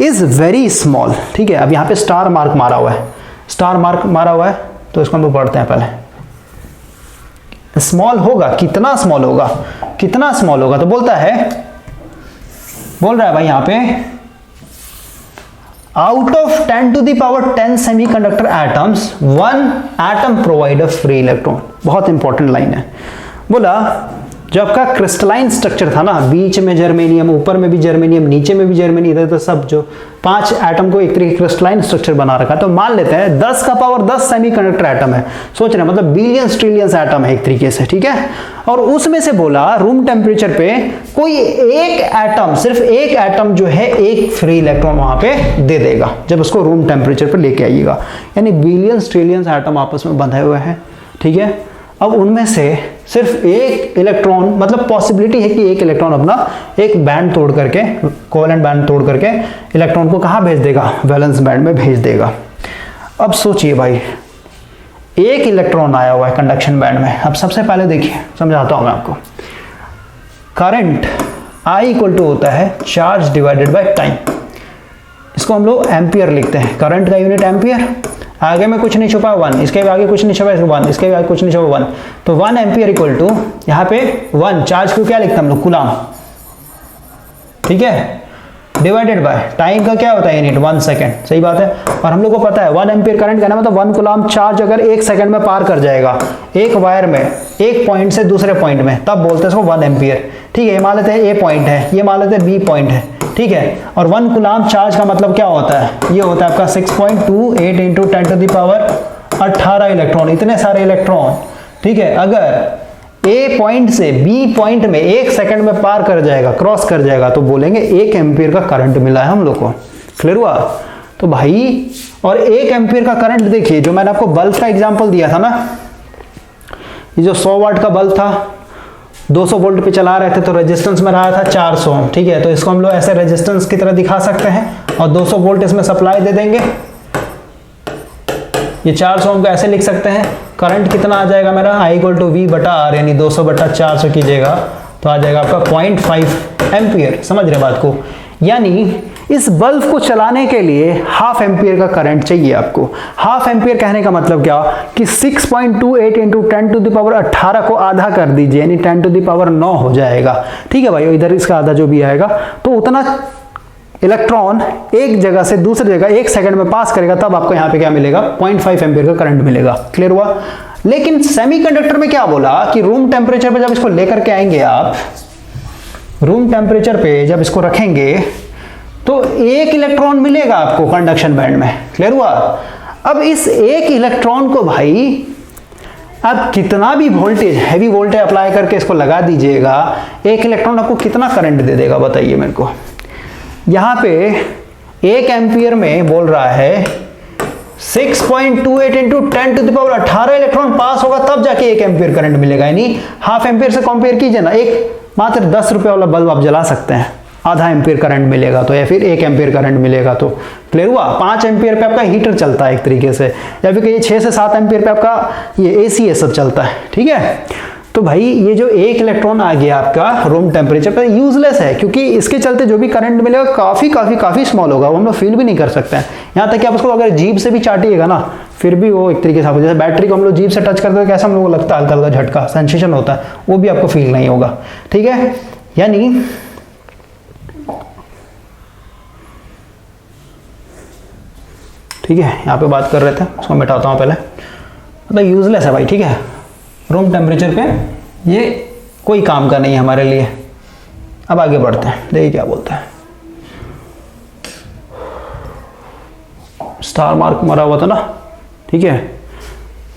is very small, ठीक है। अब यहाँ पे स्टार मार्क मारा हुआ है, स्टार मार्क मारा हुआ है, तो इसको हम लोग पढ़ते हैं पहले। स्मॉल होगा, कितना स्मॉल होगा, कितना स्मॉल होगा, तो बोलता है, बोल रहा है भाई यहाँ पे out of 10 to the power 10 semiconductor atoms 1 atom provide a free electron. बहुत इंपॉर्टेंट लाइन है। बोला जो आपका क्रिस्टलाइन स्ट्रक्चर था ना, बीच में जर्मेनियम, ऊपर में भी जर्मेनियम, नीचे में भी जर्मेनियम, इधर सब जो 5 एटम को एक तरीके क्रिस्टलाइन स्ट्रक्चर बना रखा है, तो मान लेते हैं 10 का पावर 10 सेमीकंडक्टर एटम है, सोच रहे हैं मतलब बिलियंस ट्रिलियंस एटम है एक तरीके से, ठीक है। और उसमें से बोला रूम टेम्परेचर पे कोई एक एटम, सिर्फ एक एटम जो है एक फ्री इलेक्ट्रॉन वहां पे दे देगा जब उसको रूम टेम्परेचर पे लेके आइएगा, यानी बिलियंस ट्रिलियंस एटम आपस में बंधे हुए हैं, ठीक है। अब उनमें से सिर्फ एक इलेक्ट्रॉन, मतलब पॉसिबिलिटी है कि एक इलेक्ट्रॉन अपना एक बैंड तोड़ करके, कोवेलेंट बैंड तोड़ करके इलेक्ट्रॉन को कहाँ भेज देगा, वैलेंस बैंड में भेज देगा। अब सोचिए भाई, एक इलेक्ट्रॉन आया हुआ है कंडक्शन बैंड में। अब सबसे पहले देखिए, समझाता हूं मैं आपको। करंट I इक्वल टू होता है चार्ज डिवाइडेड बाय टाइम, इसको हम लोग एम्पियर लिखते हैं, करंट का यूनिट एम्पियर, आगे में कुछ नहीं छुपा 1, इसके आगे कुछ नहीं छुपा 1, इसके आगे कुछ नहीं छुपा 1, तो 1 एम्पियर इक्वल टू यहाँ पे 1 चार्ज को क्या लिखते हैं हम लोग, कूलम, ठीक है, डिवाइडेड बाय टाइम का क्या होता है यूनिट, 1 सेकेंड, सही बात है। और हम लोग को पता है 1 एम्पियर करंट कहना मतलब 1 कूलम चार्ज अगर 1 सेकंड में पार कर जाएगा एक वायर में, एक पॉइंट से दूसरे पॉइंट में, तब बोलते हैं इसको 1 एम्पियर, ठीक है। ये मान लेते हैं ए पॉइंट है, ये मान लेते हैं बी पॉइंट है, ठीक है। और 1 कूलम चार्ज का मतलब क्या होता है, ये होता है आपका 6.28 into 10 to the power 18 electron, इतने सारे इलेक्ट्रॉन, ठीक है। अगर ए पॉइंट से बी पॉइंट में 1 सेकंड में पार कर जाएगा, क्रॉस कर जाएगा, तो बोलेंगे 1 एम्पियर का करंट मिला है हम लोग को, क्लियर हुआ। तो भाई, और 1 एम्पियर का करंट देखिए, जो मैंने आपको बल्ब का एग्जांपल दिया था ना, ये जो 100 वाट का बल्ब था, 200 वोल्ट पे चला रहे थे तो रेजिस्टेंस में रहा था 400, ठीक है। तो इसको हम लोग ऐसे रेजिस्टेंस की तरह दिखा सकते हैं और 200 वोल्ट इसमें सप्लाई दे देंगे, ये 400 ओम को ऐसे लिख सकते हैं। करंट कितना आ जाएगा मेरा, I इक्वल टू V बटा R, यानी 200 बटा 400 कीजिएगा तो आ जाएगा आपका 0.5 एम्पियर, समझ रहे बात को। यानी इस बल्ब को चलाने के लिए हाफ एम्पियर का करंट चाहिए आपको। हाफ एम्पियर कहने का मतलब क्या कि 6.28 इंटू 10 टू द पावर 18 को आधा कर दीजिए, यानी 10 टू द पावर 9 हो जाएगा, ठीक है भाई। इधर इसका आधा जो भी आएगा, तो उतना इलेक्ट्रॉन एक जगह से दूसरी जगह 1 सेकंड में पास करेगा, तब आपको यहाँ पे क्या मिलेगा, 0.5 एम्पियर का करंट मिलेगा, क्लियर हुआ। लेकिन सेमीकंडक्टर में क्या बोला कि रूम टेम्परेचर पे जब इसको लेकर के आएंगे आप, रूम टेम्परेचर पे जब इसको रखेंगे तो 1 इलेक्ट्रॉन मिलेगा आपको कंडक्शन बैंड में, क्लियर हुआ। अब इस 1 इलेक्ट्रॉन को भाई आप कितना भी वोल्टेज, हैवी वोल्टेज अप्लाई करके इसको लगा दीजिएगा, 1 इलेक्ट्रॉन आपको कितना करंट दे देगा बताइए मेरे को। यहां पे 1 एम्पियर में बोल रहा है 6.28 into 10 to the power 18 electron pass होगा, तब जाके 1 एम्पियर करंट मिलेगा। यानी हाफ एम्पियर से कंपेयर कीजिए ना, एक मात्र 10 रुपए वाला बल्ब आप जला सकते हैं, आधा एम्पियर करंट मिलेगा तो, या फिर 1 एम्पियर करंट मिलेगा तो, क्लियर हुआ। 5 एम्पियर पे आपका हीटर चलता है एक तरीके से, या फिर कहिए 6 से 7 एम्पियर पे आपका ये AC ये सब चलता है, ठीक है। तो भाई ये जो एक इलेक्ट्रॉन आ गया आपका रूम टेम्परेचर पर यूजलेस है, क्योंकि इसके चलते जो भी करंट मिलेगा काफ़ी काफ़ी काफ़ी स्मॉल होगा, वो हम लोग फील भी नहीं कर सकते हैं। यहाँ तक कि आप उसको अगर जीभ से भी चाटिएगा ना फिर भी वो एक तरीके से, जैसे बैटरी को हम लोग जीभ से टच करते हैं कैसा हम लोग को लगता है, हल्का हल्का झटका सेंसेशन होता है, वो भी आपको फील नहीं होगा। ठीक है, यानी ठीक है, यहाँ पे बात कर रहे थे, उसको मिटाता हूँ पहले। मतलब यूजलेस है भाई। ठीक है, रूम टेम्परेचर पे ये कोई काम का नहीं है हमारे लिए। अब आगे बढ़ते हैं, देखिए क्या बोलता है। स्टार मार्क मरा हुआ था ना, ठीक है,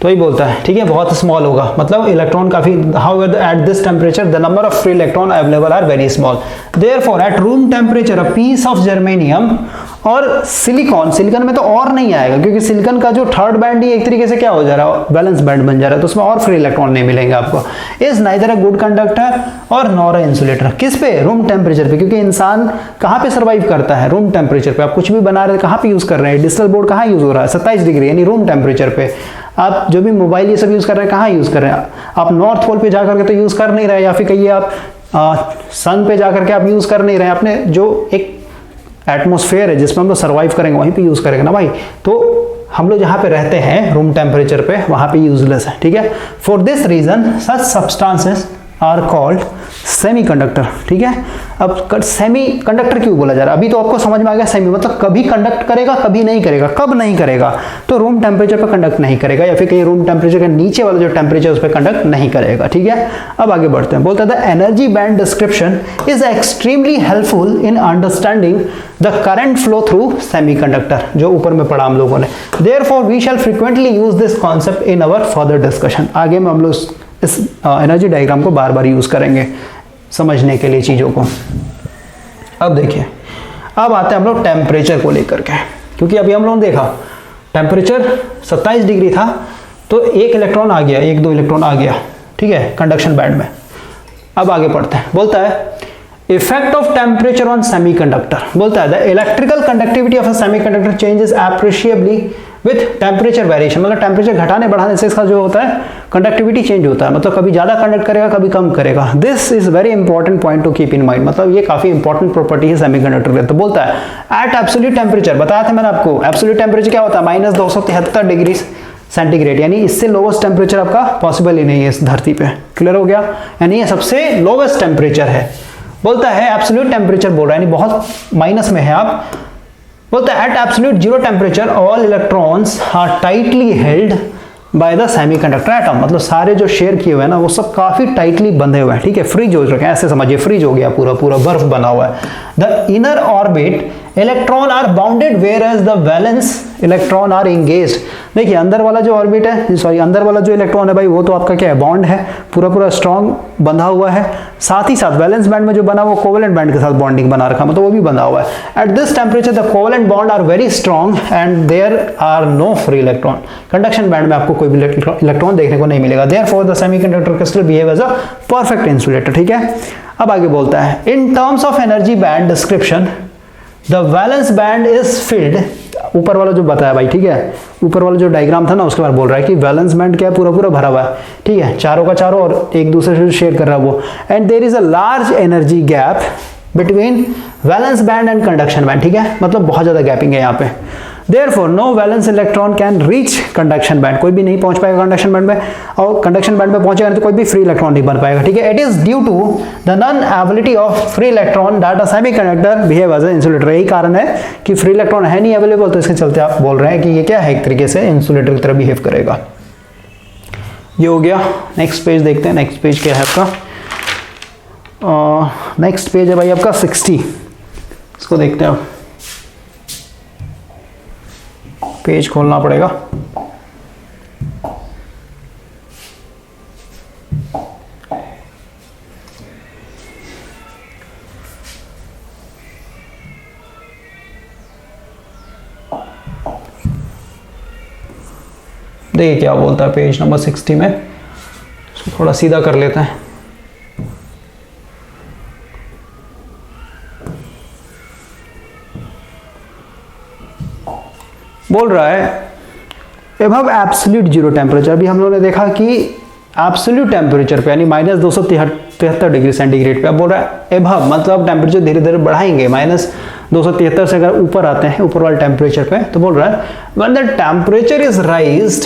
तो ही बोलता है ठीक है बहुत स्मॉल होगा, मतलब इलेक्ट्रॉन काफी, however at this temperature the number of free electron available are very small, therefore at room temperature a piece of germanium और सिलिकॉन, सिलिकॉन में तो और नहीं आएगा क्योंकि सिलिकॉन का जो थर्ड बैंड ही एक तरीके से क्या हो जा रहा है, बैलेंस बैंड बन जा रहा है, तो उसमें और फ्री इलेक्ट्रॉन नहीं मिलेंगे आपको। Is neither a good conductor और नॉर अ इंसुलेटर। किस पे? रूम टेम्परेचर पे, क्योंकि इंसान कहाँ पे सर्वाइव करता है? रूम टेम्परेचर पे। आप कुछ भी बना रहे हैं कहाँ पे यूज कर रहे हैं? डिजिटल बोर्ड कहाँ यूज हो रहा है? 27 डिग्री यानी रूम टेम्परेचर पे। आप जो भी मोबाइल ये सब यूज कर रहे हैं कहाँ यूज कर रहे हैं? आप नॉर्थ पोल पे जाकर के तो यूज कर नहीं रहे, या फिर कहिए आप सन पे जाकर के आप यूज कर नहीं रहे, अपने जो एक एटमॉस्फेयर है जिसमें हम लोग सर्वाइव करेंगे वहीं पे यूज करेंगे ना भाई। तो हम लोग जहाँ पे रहते हैं रूम टेम्परेचर पे वहाँ पे यूजलेस है। ठीक है, for this reason such substances are called semiconductor. ठीक है, अब सेमीकंडक्टर क्यों बोला जा रहा है? अभी तो आपको समझ में आ गया, सेमी मतलब कभी कंडक्ट करेगा कभी नहीं करेगा। कब नहीं करेगा? तो रूम टेम्परेचर पर कंडक्ट नहीं करेगा, या फिर कहीं रूम टेम्परेचर के नीचे वाला जो टेम्परेचर उस पर कंडक्ट नहीं करेगा। ठीक है, अब आगे बढ़ते हैं। बोलता है the energy band description is extremely helpful in understanding the current flow through semiconductor, जो ऊपर में पढ़ा हम लोगों ने। Therefore we shall frequently use this concept in our further discussion. आगे में हम लोग इस एनर्जी डायग्राम को बार बार यूज करेंगे समझने के लिए चीजों को। अब देखिए, अब आते हैं हम लोग टेम्परेचर को लेकर के, क्योंकि अभी हम लोगों ने देखा टेम्परेचर 27 डिग्री था तो एक इलेक्ट्रॉन आ गया, एक दो इलेक्ट्रॉन आ गया, ठीक है, कंडक्शन बैंड में। अब आगे पढ़ते हैं। बोलता है effect of temperature on semiconductor. बोलता है the electrical conductivity of a semiconductor changes appreciably with temperature variation. मतलब टेम्परेचर घटाने बढ़ाने से इसका जो होता है कंडक्टिविटी चेंज होता है, मतलब कभी ज्यादा कंडक्ट करेगा कभी कम करेगा। This is very important point two keep in mind, मतलब ये काफी इंपॉर्टेंट प्रॉपर्टी है सेमीकंडक्टर के। तो बोलता है एट एब्सोल्यूट टेम्परेचर, बताया था मैंने आपको एब्सोल्यूट टेम्परेचर क्या होता है, -273 डिग्री सेंटीग्रेड, यानी इससे लोवेस्ट टेम्परेचर आपका पॉसिबल ही नहीं है इस धरती पे। क्लियर हो गया? यानी ये सबसे लोवेस्ट टेम्परेचर है। बोलता है एब्सोल्यूट टेम्परेचर बोल रहा है, यानी बहुत माइनस में है आप। बोलता है at absolute zero temperature all electrons are tightly held by the semiconductor atom, मतलब सारे जो शेयर किए हुए हैं ना वो सब काफी टाइटली बंधे हुए हैं। ठीक है, फ्रीज हो रखे हैं, ऐसे समझिए फ्रीज हो गया, पूरा पूरा बर्फ बना हुआ है। The inner orbit electron are bounded whereas the valence electron are engaged. देखिए अंदर वाला जो ऑर्बिट है, सॉरी अंदर वाला जो इलेक्ट्रॉन है भाई वो तो आपका क्या है, बॉन्ड है, पूरा पूरा स्ट्रॉन्ग बंधा हुआ है। साथ ही साथ वैलेंस बैंड में जो बना वो कोवेलेंट बैंड के साथ बॉन्डिंग बना रखा, मतलब वो भी बंधा हुआ है। At this temperature the covalent bond are very strong and there are no free electron. Conduction band में आपको कोई भी इलेक्ट्रॉन देखने को नहीं मिलेगा। Therefore the semiconductor crystal behave as a perfect insulator. ठीक है, अब आगे बोलता है in terms of energy band description the valence band is filled. ऊपर वाला जो बताया भाई, ठीक है, ऊपर वाला जो डायग्राम था ना उसके बाद बोल रहा है कि वैलेंस बैंड क्या है, पूरा पूरा भरा हुआ है। ठीक है, चारों का चारों और एक दूसरे से शेयर कर रहा है वो। And there is a large energy gap between valence band and conduction band. ठीक है, मतलब बहुत ज्यादा गैपिंग है यहाँ पे। Therefore, no valence electron can reach conduction band, कोई भी नहीं पहुंच पाएगा कंडक्शन बैंड में, और कंडक्शन बैंड में पहुंचेगा तो कोई भी फ्री इलेक्ट्रॉन नहीं बन पाएगा। ठीक है, it is due to the non availability of free electron that a semiconductor behave as a insulator. यही कारण है कि फ्री इलेक्ट्रॉन है नहीं अवेलेबल, तो इसके चलते आप बोल रहे हैं कि ये क्या है, एक तरीके से इंसुलेटर की तरह बिहेव करेगा। ये हो गया। नेक्स्ट पेज देखते हैं, नेक्स्ट पेज क्या है आपका। नेक्स्ट पेज है भाई आपका 60, इसको देखते हैं आप। पेज खोलना पड़ेगा। देखिए क्या बोलता है पेज नंबर 60 में, इसको थोड़ा सीधा कर लेते हैं। बोल रहा है अबव एब्सोल्यूट जीरो टेम्परेचर। अभी हम लोगों ने देखा कि एब्सोल्यूट टेम्परेचर पे यानी -273 डिग्री सेंटीग्रेड पे। अब बोल रहा है एबव, मतलब टेम्परेचर धीरे धीरे बढ़ाएंगे, -273 से अगर ऊपर आते हैं ऊपर वाले टेम्परेचर पे, तो बोल रहा है when the temperature is raised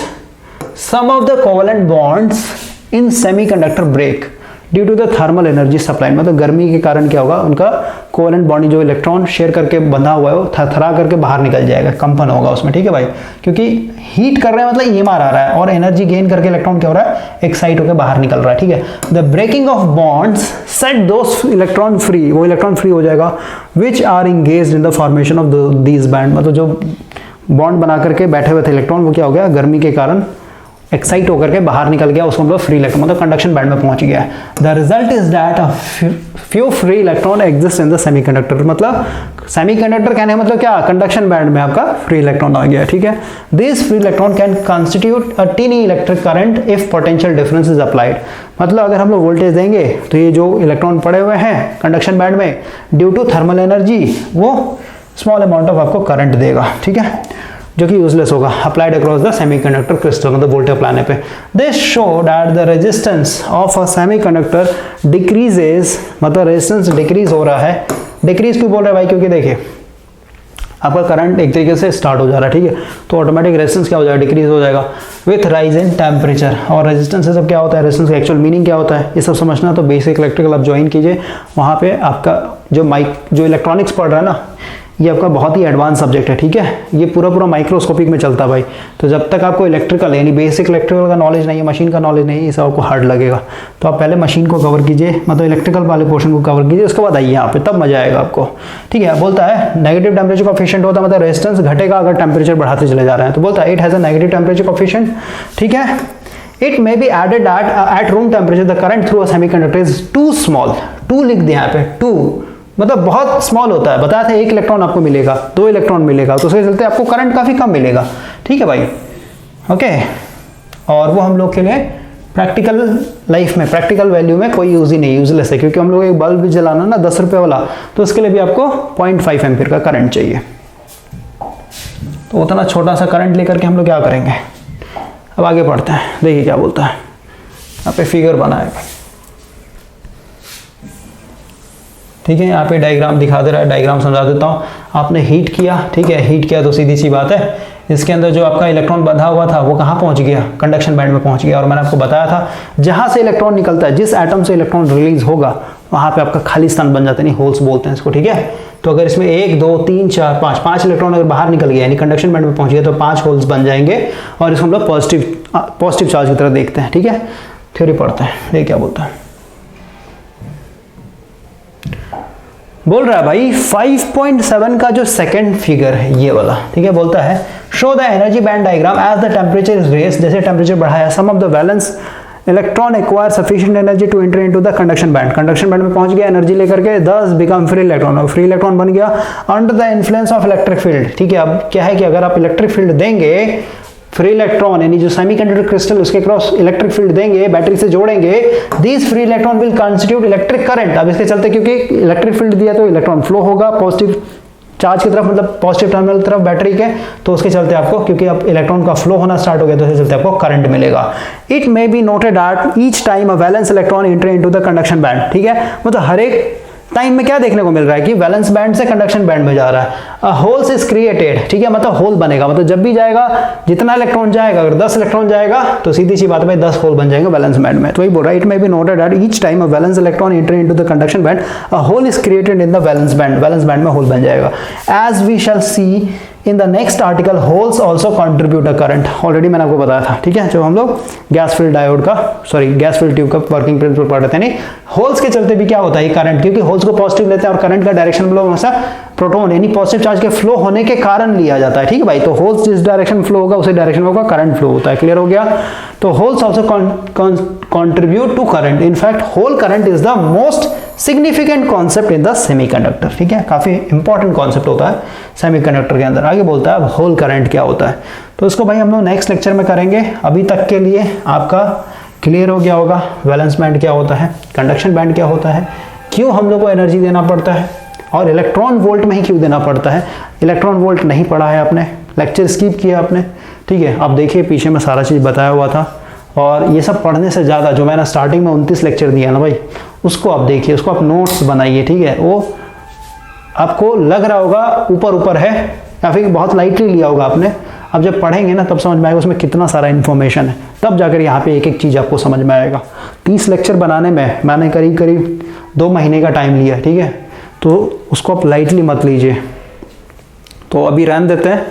some of the covalent bonds in semiconductor break due to the thermal energy supply. मतलब गर्मी के कारण क्या होगा, उनका कोवेलेंट बॉन्ड जो इलेक्ट्रॉन शेयर करके बंधा हुआ है वो थरथरा करके बाहर निकल जाएगा, कंपन होगा उसमें, ठीक है भाई, क्योंकि हीट कर रहे हैं मतलब ईएमआर आ रहा है और एनर्जी गेन करके इलेक्ट्रॉन क्या हो रहा है, एक्साइट होकर बाहर निकल रहा है, ठीक है। The breaking of bonds set those electron free, वो इलेक्ट्रॉन फ्री हो जाएगा which are engaged in the formation of these band. मतलब जो बॉन्ड बना करके बैठे हुए थे इलेक्ट्रॉन, वो क्या हो गया, गर्मी के कारण एक्साइट होकर के बाहर निकल गया, उसको मतलब फ्री इलेक्ट्रॉन, मतलब कंडक्शन बैंड में पहुंच गया। The result is that a few free electron exist in the semiconductor. मतलब सेमीकंडक्टर कहने का मतलब क्या, कंडक्शन बैंड में आपका फ्री इलेक्ट्रॉन आ गया, ठीक है। This free electron can constitute a tiny electric current if potential difference is applied. मतलब अगर हम लोग वोल्टेज देंगे तो ये जो इलेक्ट्रॉन पड़े हुए हैं कंडक्शन बैंड में, ड्यू टू थर्मल एनर्जी वो स्मॉल अमाउंट ऑफ आपको करंट देगा, ठीक है, जो कि यूजलेस होगा, applied across the semiconductor crystal, मतलब वोल्टेज अप्लाने पे। This show that the resistance of a semiconductor decreases, मतलब रेजिस्टेंस डिक्रीज हो रहा है। डिक्रीज क्यों बोल रहे हैं भाई, क्योंकि देखिए आपका करंट एक तरीके से स्टार्ट हो जा रहा है, ठीक है, तो ऑटोमेटिक रेजिस्टेंस क्या हो जाएगा, डिक्रीज हो जाएगा विथ राइज इन टेम्परेचर। और रेजिस्टेंस से सब क्या होता है, रेजिस्टेंस का एक्चुअल मीनिंग क्या होता है, ये सब समझना। तो बेसिक इलेक्ट्रिकल आप ज्वाइन कीजिए, वहाँ पे आपका जो इलेक्ट्रॉनिक्स पढ़ रहा है ना, ये आपका बहुत ही एडवांस सब्जेक्ट है, ठीक है, ये पूरा माइक्रोस्कोपिक में चलता है भाई। तो जब तक आपको इलेक्ट्रिकल यानी बेसिक इलेक्ट्रिकल का नॉलेज नहीं है, मशीन का नॉलेज नहीं है, ये सब आपको हार्ड लगेगा। तो आप पहले मशीन को कवर कीजिए, मतलब इलेक्ट्रिकल वाले पोर्शन को कवर कीजिए, उसके बाद आइए यहाँ पे, तब मजा आएगा आपको, ठीक है। बोलता है नेगेटिव टेम्परेचर कोएफिशिएंट होता है, मतलब रेजिस्टेंस घटेगा अगर टेम्परेचर बढ़ाते चले जा रहे हैं। तो बोलता है it has a negative temperature coefficient, ठीक है। It may be added at room temperature the current through a semiconductor is too small. Too लिख दिया यहाँ पे, टू मतलब बहुत स्मॉल होता है, बताया था 1 इलेक्ट्रॉन आपको मिलेगा, 2 इलेक्ट्रॉन मिलेगा, तो उसके चलते आपको करंट काफी कम मिलेगा, ठीक है भाई, ओके। और वो हम लोग के लिए प्रैक्टिकल लाइफ में, प्रैक्टिकल वैल्यू में कोई यूज ही नहीं, यूजलेस है, क्योंकि हम लोग एक बल्ब भी जलाना ना 10 रुपए वाला, तो उसके लिए भी आपको 0.5 एम्पीयर का करंट चाहिए। तो उतना छोटा सा करंट लेकर के हम लोग क्या करेंगे। अब आगे बढ़ते हैं, देखिए क्या बोलता है, यहाँ पे फिगर बना है, ठीक है, यहाँ पे डायग्राम दिखा दे रहा है, डायग्राम समझा देता हूँ। आपने हीट किया, ठीक है, हीट किया तो सीधी सी बात है, इसके अंदर जो आपका इलेक्ट्रॉन बंधा हुआ था वो कहाँ पहुंच गया, कंडक्शन बैंड में पहुंच गया। और मैंने आपको बताया था जहां से इलेक्ट्रॉन निकलता है, जिस एटम से इलेक्ट्रॉन रिलीज होगा, वहां पे आपका खाली स्थान बन जाता है, नहीं होल्स बोलते हैं इसको, ठीक है। तो अगर इसमें 1 2 3 4 5 इलेक्ट्रॉन अगर बाहर निकल गया यानी कंडक्शन बैंड में पहुंच गया, तो 5 होल्स बन जाएंगे, और इसको हम लोग पॉजिटिव चार्ज की तरह देखते हैं, ठीक है। थ्योरी पढ़ते हैं, ये क्या बोलता है, बोल रहा है भाई 5.7 का जो सेकंड फिगर है ये वाला, ठीक है, बोलता है show the energy band diagram as the temperature is raised, जैसे टेम्परेचर बढ़ाया, some of the valence electron acquire sufficient energy to enter into the conduction band, conduction band में पहुंच गया एनर्जी लेकर के, thus become free electron, free electron बन गया under the influence of electric field, ठीक है। अब क्या है कि अगर आप इलेक्ट्रिक फील्ड देंगे, फ्री इलेक्ट्रॉन यानी जो सेमीकंडक्टर क्रिस्टल उसके क्रॉस इलेक्ट्रिक फील्ड देंगे, बैटरी से जोड़ेंगे, this free electron will constitute electric current. अब इसके चलते क्योंकि इलेक्ट्रिक फील्ड दिया तो इलेक्ट्रॉन फ्लो होगा पॉजिटिव चार्ज की तरफ, मतलब पॉजिटिव टर्मिनल तरफ बैटरी के, तो उसके चलते आपको, क्योंकि अब इलेक्ट्रॉन का फ्लो होना स्टार्ट हो गया, तो उसके चलते आपको करंट मिलेगा। It may be noted that each time a valence electron enter into the conduction band, ठीक है, मतलब हर एक टाइम में क्या देखने को मिल रहा है कि वैलेंस बैंड से कंडक्शन बैंड में जा रहा है। होल्स इज क्रिएटेड, ठीक है, मतलब होल बनेगा, मतलब जब भी जाएगा जितना इलेक्ट्रॉन जाएगा, अगर 10 इलेक्ट्रॉन जाएगा तो सीधी सी बात है 10 होल बन जाएंगे वैलेंस बैंड में। तो वही बोल रहा है it may be noted that each time a valence electron enter into the conduction band a hole is created in the valence band, valence band में होल बन जाएगा। As we shall see in the next article holes also contribute a current, already मैंने आपको बताया था, ठीक है, जब हम लोग गैस फिल्ड डायोड का गैस फिल्ड ट्यूब का वर्किंग प्रिंसिपल पढ़ रहे थे, नहीं होल्स के चलते भी क्या होता है करंट, क्योंकि होल्स को पॉजिटिव लेते हैं और करंट का डायरेक्शन मतलब हमेशा प्रोटॉन यानी पॉजिटिव चार्ज के फ्लो होने के कारण लिया जाता है, ठीक है भाई। तो होल्स जिस डायरेक्शन फ्लो होगा उसी डायरेक्शन में होगा करंट फ्लो होता है, क्लियर हो गया। तो holes also contribute to current, in fact whole current is the most significant concept in the semiconductor, ठीक है, काफी इंपॉर्टेंट कॉन्सेप्ट होता है सेमीकंडक्टर के अंदर। आगे बोलता है अब होल करंट क्या होता है, तो इसको भाई हम लोग नेक्स्ट लेक्चर में करेंगे। अभी तक के लिए आपका क्लियर हो गया होगा वैलेंस बैंड क्या होता है, कंडक्शन बैंड क्या होता है, क्यों हम लोग को एनर्जी देना पड़ता है, और इलेक्ट्रॉन वोल्ट में ही क्यों देना पड़ता है। इलेक्ट्रॉन वोल्ट नहीं पढ़ा है आपने, लेक्चर स्किप किया आपने, ठीक है। अब देखिए पीछे में सारा चीज बताया हुआ था, और ये सब पढ़ने से ज़्यादा जो मैंने स्टार्टिंग में 29 लेक्चर दिया ना भाई, उसको आप देखिए, उसको आप नोट्स बनाइए, ठीक है। वो आपको लग रहा होगा ऊपर ऊपर है या फिर बहुत लाइटली लिया होगा आपने, अब जब पढ़ेंगे ना तब समझ में आएगा उसमें कितना सारा इन्फॉर्मेशन है, तब जाकर यहाँ पे एक एक चीज़ आपको समझ में आएगा। 30 लेक्चर बनाने में मैंने करीब करीब 2 महीने का टाइम लिया, ठीक है, तो उसको आप लाइटली मत लीजिए। तो अभी रहने देते हैं।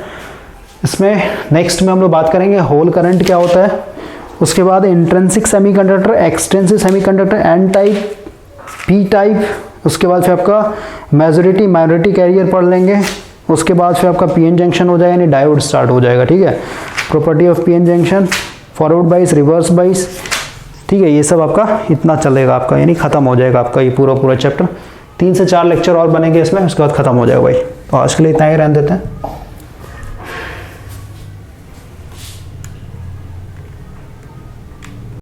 इसमें नेक्स्ट में हम लोग बात करेंगे होल करंट क्या होता है, उसके बाद intrinsic semiconductor, extensive semiconductor, N type, P type, उसके बाद फिर आपका मेजॉरिटी माइनॉरिटी कैरियर पढ़ लेंगे, उसके बाद फिर आपका पीएन जंक्शन हो जाएगा, यानी डायोड स्टार्ट हो जाएगा, ठीक है। Property of PN junction, forward बाइस, रिवर्स बाइस, ठीक है, ये सब आपका इतना चलेगा आपका, यानी खत्म हो जाएगा आपका ये पूरा चैप्टर। 3 से 4 लेक्चर और बनेंगे इसमें, उसके बाद खत्म हो जाएगा भाई। तो आज के लिए इतना ही रहने देते हैं।